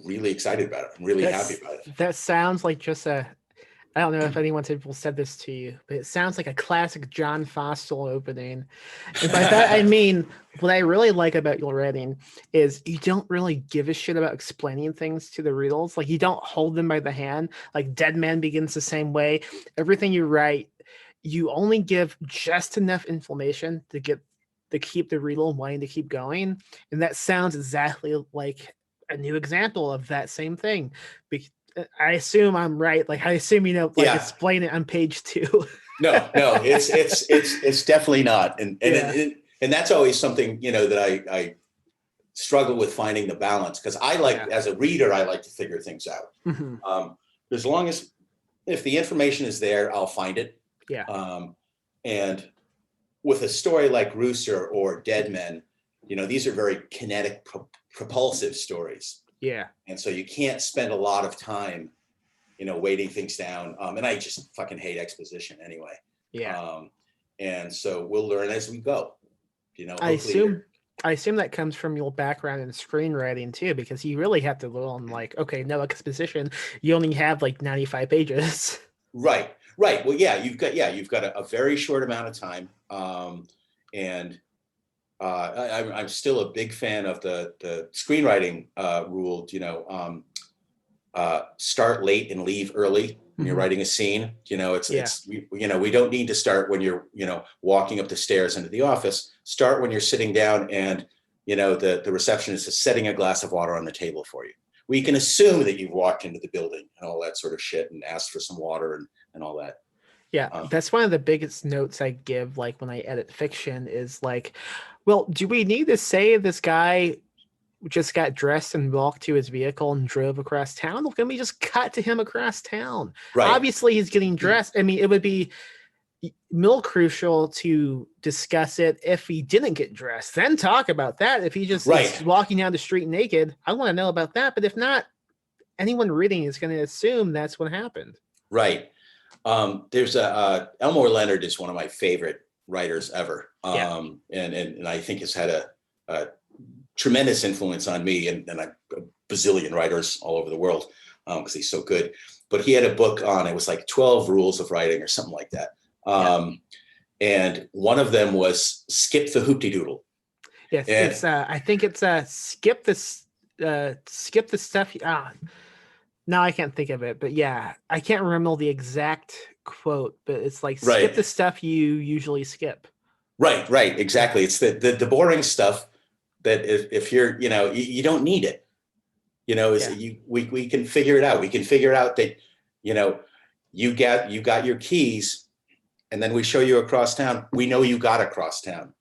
[SPEAKER 2] really excited about it. I'm really happy about it.
[SPEAKER 1] That sounds like just I don't know if anyone said this to you, but it sounds like a classic John Foster opening. And by that, I mean, what I really like about your writing is you don't really give a shit about explaining things to the readers. Like, you don't hold them by the hand. Like, Dead Man begins the same way. Everything you write, you only give just enough information to keep the reader wanting to keep going. And that sounds exactly like a new example of that same thing. I assume I'm right. Like, I assume explain it on page 2.
[SPEAKER 2] No, it's definitely not, and that's always something that I struggle with, finding the balance, because I like, as a reader, I like to figure things out.
[SPEAKER 1] Mm-hmm.
[SPEAKER 2] As long as, if the information is there, I'll find it.
[SPEAKER 1] Yeah.
[SPEAKER 2] And with a story like Rooster or Dead Men, these are very kinetic, propulsive stories.
[SPEAKER 1] Yeah.
[SPEAKER 2] And so you can't spend a lot of time, waiting things down. And I just fucking hate exposition anyway.
[SPEAKER 1] Yeah.
[SPEAKER 2] And so we'll learn as we go.
[SPEAKER 1] I assume that comes from your background in screenwriting too, because you really have to learn like, okay, no exposition. You only have like 95 pages.
[SPEAKER 2] Right. Well, yeah, you've got a very short amount of time. And I'm still a big fan of the screenwriting rule, start late and leave early when you're writing a scene. We don't need to start when you're, walking up the stairs into the office. Start when you're sitting down and, the receptionist is setting a glass of water on the table for you. We can assume that you've walked into the building and all that sort of shit and asked for some water and all that.
[SPEAKER 1] Yeah, that's one of the biggest notes I give, like when I edit fiction, is like, well, do we need to say this guy just got dressed and walked to his vehicle and drove across town? Or can we just cut to him across town?
[SPEAKER 2] Right.
[SPEAKER 1] Obviously, he's getting dressed. I mean, it would be more crucial to discuss it if he didn't get dressed. Then talk about that. If he just is walking down the street naked, I want to know about that. But if not, anyone reading is going to assume that's what happened.
[SPEAKER 2] Right. There's Elmore Leonard is one of my favorite writers ever. And I think has had a tremendous influence on me and a bazillion writers all over the world because he's so good. But he had a book on, it was like 12 rules of writing or something like that. And one of them was skip the hoopty-doodle.
[SPEAKER 1] Yes, I think it's skip the stuff. Now I can't think of it, but yeah, I can't remember the exact quote, but it's like skip the stuff you usually skip.
[SPEAKER 2] Right, exactly. It's the boring stuff that if you're, you don't need it. We can figure it out. We can figure out that, you got your keys, and then we show you across town. We know you got across town.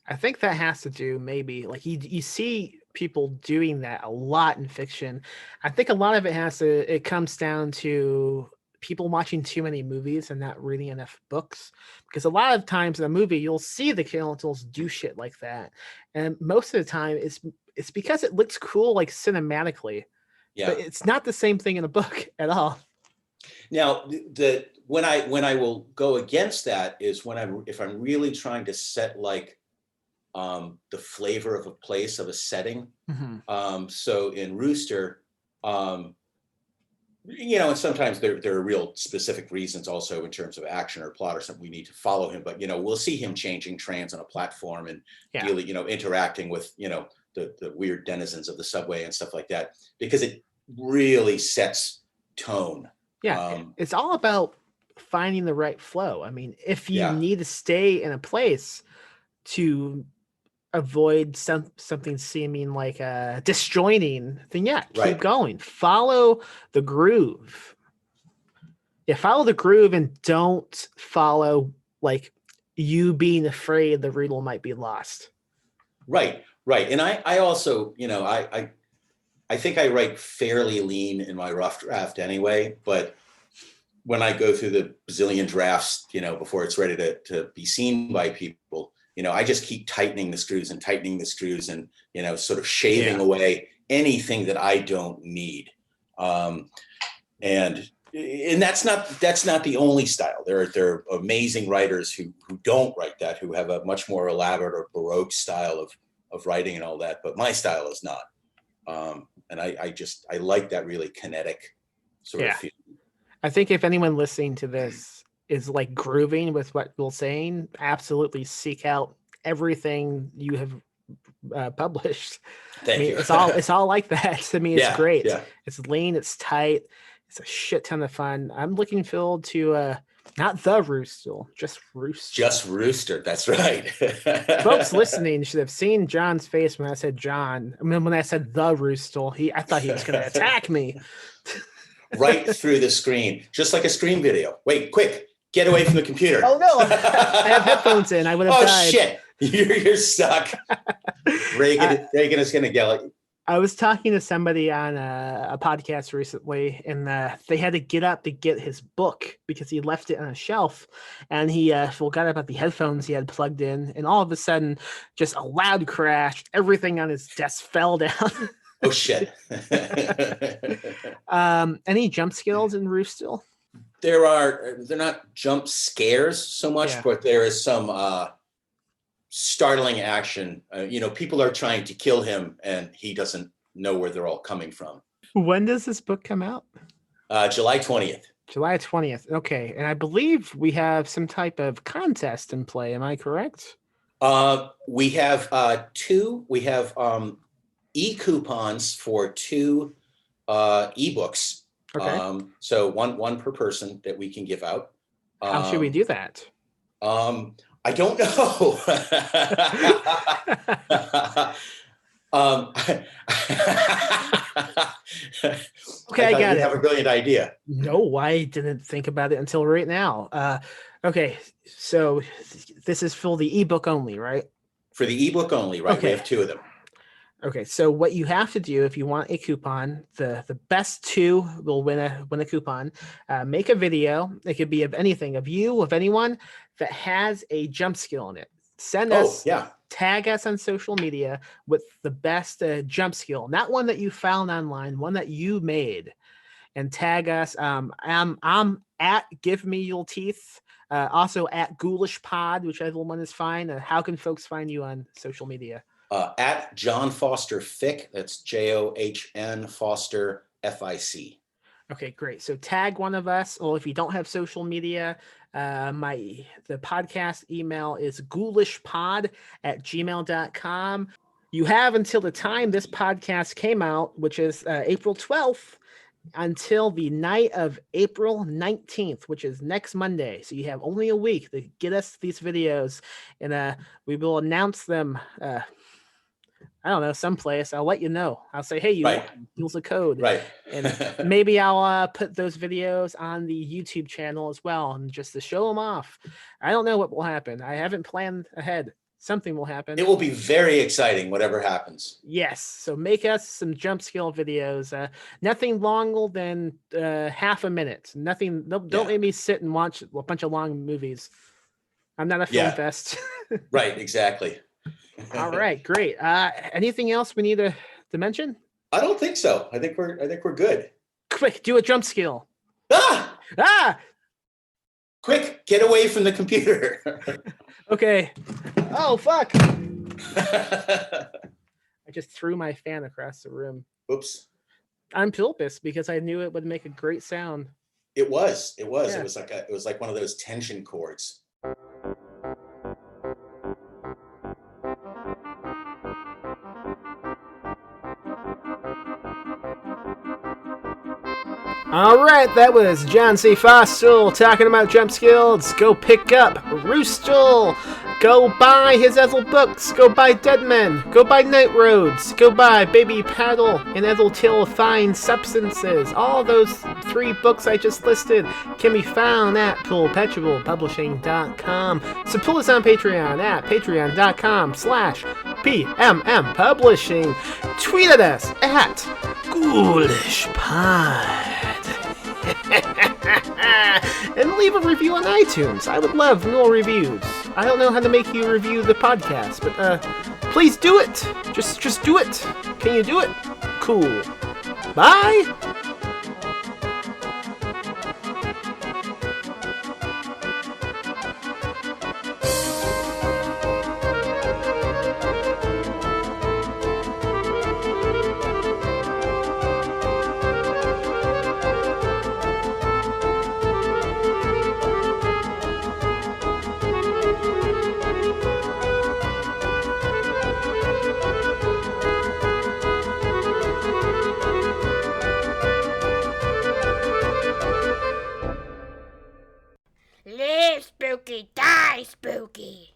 [SPEAKER 1] I think that has to do maybe like you see people doing that a lot in fiction. I think a lot of it comes down to people watching too many movies and not reading enough books, because a lot of times in a movie you'll see the characters do shit like that, and most of the time it's because it looks cool like cinematically, but it's not the same thing in a book at all.
[SPEAKER 2] Now when I will go against that is if I'm really trying to set like the flavor of a place, of a setting. So in Rooster, and sometimes there are real specific reasons also in terms of action or plot or something we need to follow him, but we'll see him changing trains on a platform and really, interacting with, the weird denizens of the subway and stuff like that, because it really sets tone.
[SPEAKER 1] It's all about finding the right flow. I mean, if you need to stay in a place to avoid something seeming like disjointing, then keep going. Follow the groove. Follow the groove and don't follow like you being afraid the reader might be lost. Right.
[SPEAKER 2] And I also, I think I write fairly lean in my rough draft anyway, but when I go through the bazillion drafts, before it's ready to be seen by people, I just keep tightening the screws and, sort of shaving away anything that I don't need. And that's not the only style. There are amazing writers who don't write that, who have a much more elaborate or Baroque style of writing and all that. But my style is not. And I like that really kinetic sort of feeling.
[SPEAKER 1] I think if anyone listening to this is like grooving with what we're saying, absolutely seek out everything you have published.
[SPEAKER 2] Thank you.
[SPEAKER 1] It's all like that. To me, it's great.
[SPEAKER 2] Yeah.
[SPEAKER 1] It's lean, it's tight, it's a shit ton of fun. I'm looking forward to not the Rooster, just Rooster.
[SPEAKER 2] Just Rooster, that's right.
[SPEAKER 1] Folks listening should have seen John's face when I said John. I mean, when I said the Rooster, I thought he was going to attack me.
[SPEAKER 2] Right through the screen, just like a Scream video. Wait, quick, get away from the computer.
[SPEAKER 1] Oh no, I have headphones in. I would have died.
[SPEAKER 2] Oh shit, you're stuck. Reagan is going to yell at you.
[SPEAKER 1] I was talking to somebody on a podcast recently, and they had to get up to get his book because he left it on a shelf, and he forgot about the headphones he had plugged in, and all of a sudden, just a loud crash. Everything on his desk fell down.
[SPEAKER 2] Oh shit!
[SPEAKER 1] Any jump skills in Rooster?
[SPEAKER 2] They're not jump scares so much,
[SPEAKER 1] Yeah.
[SPEAKER 2] but there is some startling action. People are trying to kill him, and he doesn't know where they're all coming from.
[SPEAKER 1] When does this book come out?
[SPEAKER 2] July 20th.
[SPEAKER 1] July 20th. Okay, and I believe we have some type of contest in play. Am I correct?
[SPEAKER 2] We have two. We have e-coupons for two ebooks.
[SPEAKER 1] Okay.
[SPEAKER 2] So one per person that we can give out.
[SPEAKER 1] How should we do that?
[SPEAKER 2] I don't know.
[SPEAKER 1] Okay, I got it.
[SPEAKER 2] You have a brilliant idea.
[SPEAKER 1] No, I didn't think about it until right now. Okay, so this is for the ebook only, right?
[SPEAKER 2] For the ebook only, right?
[SPEAKER 1] Okay.
[SPEAKER 2] We have two of them.
[SPEAKER 1] Okay, so what you have to do if you want a coupon, the best two will win a coupon. Make a video. It could be of anything, of you, of anyone that has a jump skill in it. Send us, tag us on social media with the best jump skill, not one that you found online, one that you made, and tag us. I'm at Give Me Your Teeth. Also at Ghoulish Pod, whichever one is fine. How can folks find you on social media?
[SPEAKER 2] At John Foster Fick. That's John Foster FIC.
[SPEAKER 1] Okay, great. So tag one of us, or if you don't have social media, the podcast email is ghoulishpod@gmail.com. You have until the time this podcast came out, which is April 12th, until the night of April 19th, which is next Monday. So you have only a week to get us these videos, and we will announce them. I don't know, someplace. I'll let you know. I'll say, hey, you use a code.
[SPEAKER 2] Right.
[SPEAKER 1] And maybe I'll put those videos on the YouTube channel as well, and just to show them off. I don't know what will happen. I haven't planned ahead. Something will happen.
[SPEAKER 2] It will be very exciting, whatever happens.
[SPEAKER 1] Yes. So make us some jump skill videos. Nothing longer than half a minute. Nothing. Don't make me sit and watch a bunch of long movies. I'm not a film fest.
[SPEAKER 2] Right. Exactly.
[SPEAKER 1] All right, great. Anything else we need to mention?
[SPEAKER 2] I don't think so. I think we're good.
[SPEAKER 1] Quick, do a jump skill.
[SPEAKER 2] Ah! Quick, get away from the computer.
[SPEAKER 1] Okay. Oh, fuck. I just threw my fan across the room.
[SPEAKER 2] Oops.
[SPEAKER 1] I'm purpose because I knew it would make a great sound.
[SPEAKER 2] It was. Yeah. It was like one of those tension chords.
[SPEAKER 1] All right, that was John C. Foster talking about jump skills. Go pick up Rooster. Go buy his other books. Go buy Dead Men. Go buy Night Roads. Go buy Baby Paddle and Other Terrifying Substances. All those 3 books I just listed can be found at perpetualpublishing.com. Support us on Patreon at patreon.com/PMM Publishing. Tweet at us at Ghoulish Pod. And leave a review on iTunes. I would love more reviews. I don't know how to make you review the podcast, but please do it. Just do it. Can you do it? Cool. Bye.
[SPEAKER 3] Live spooky, die spooky.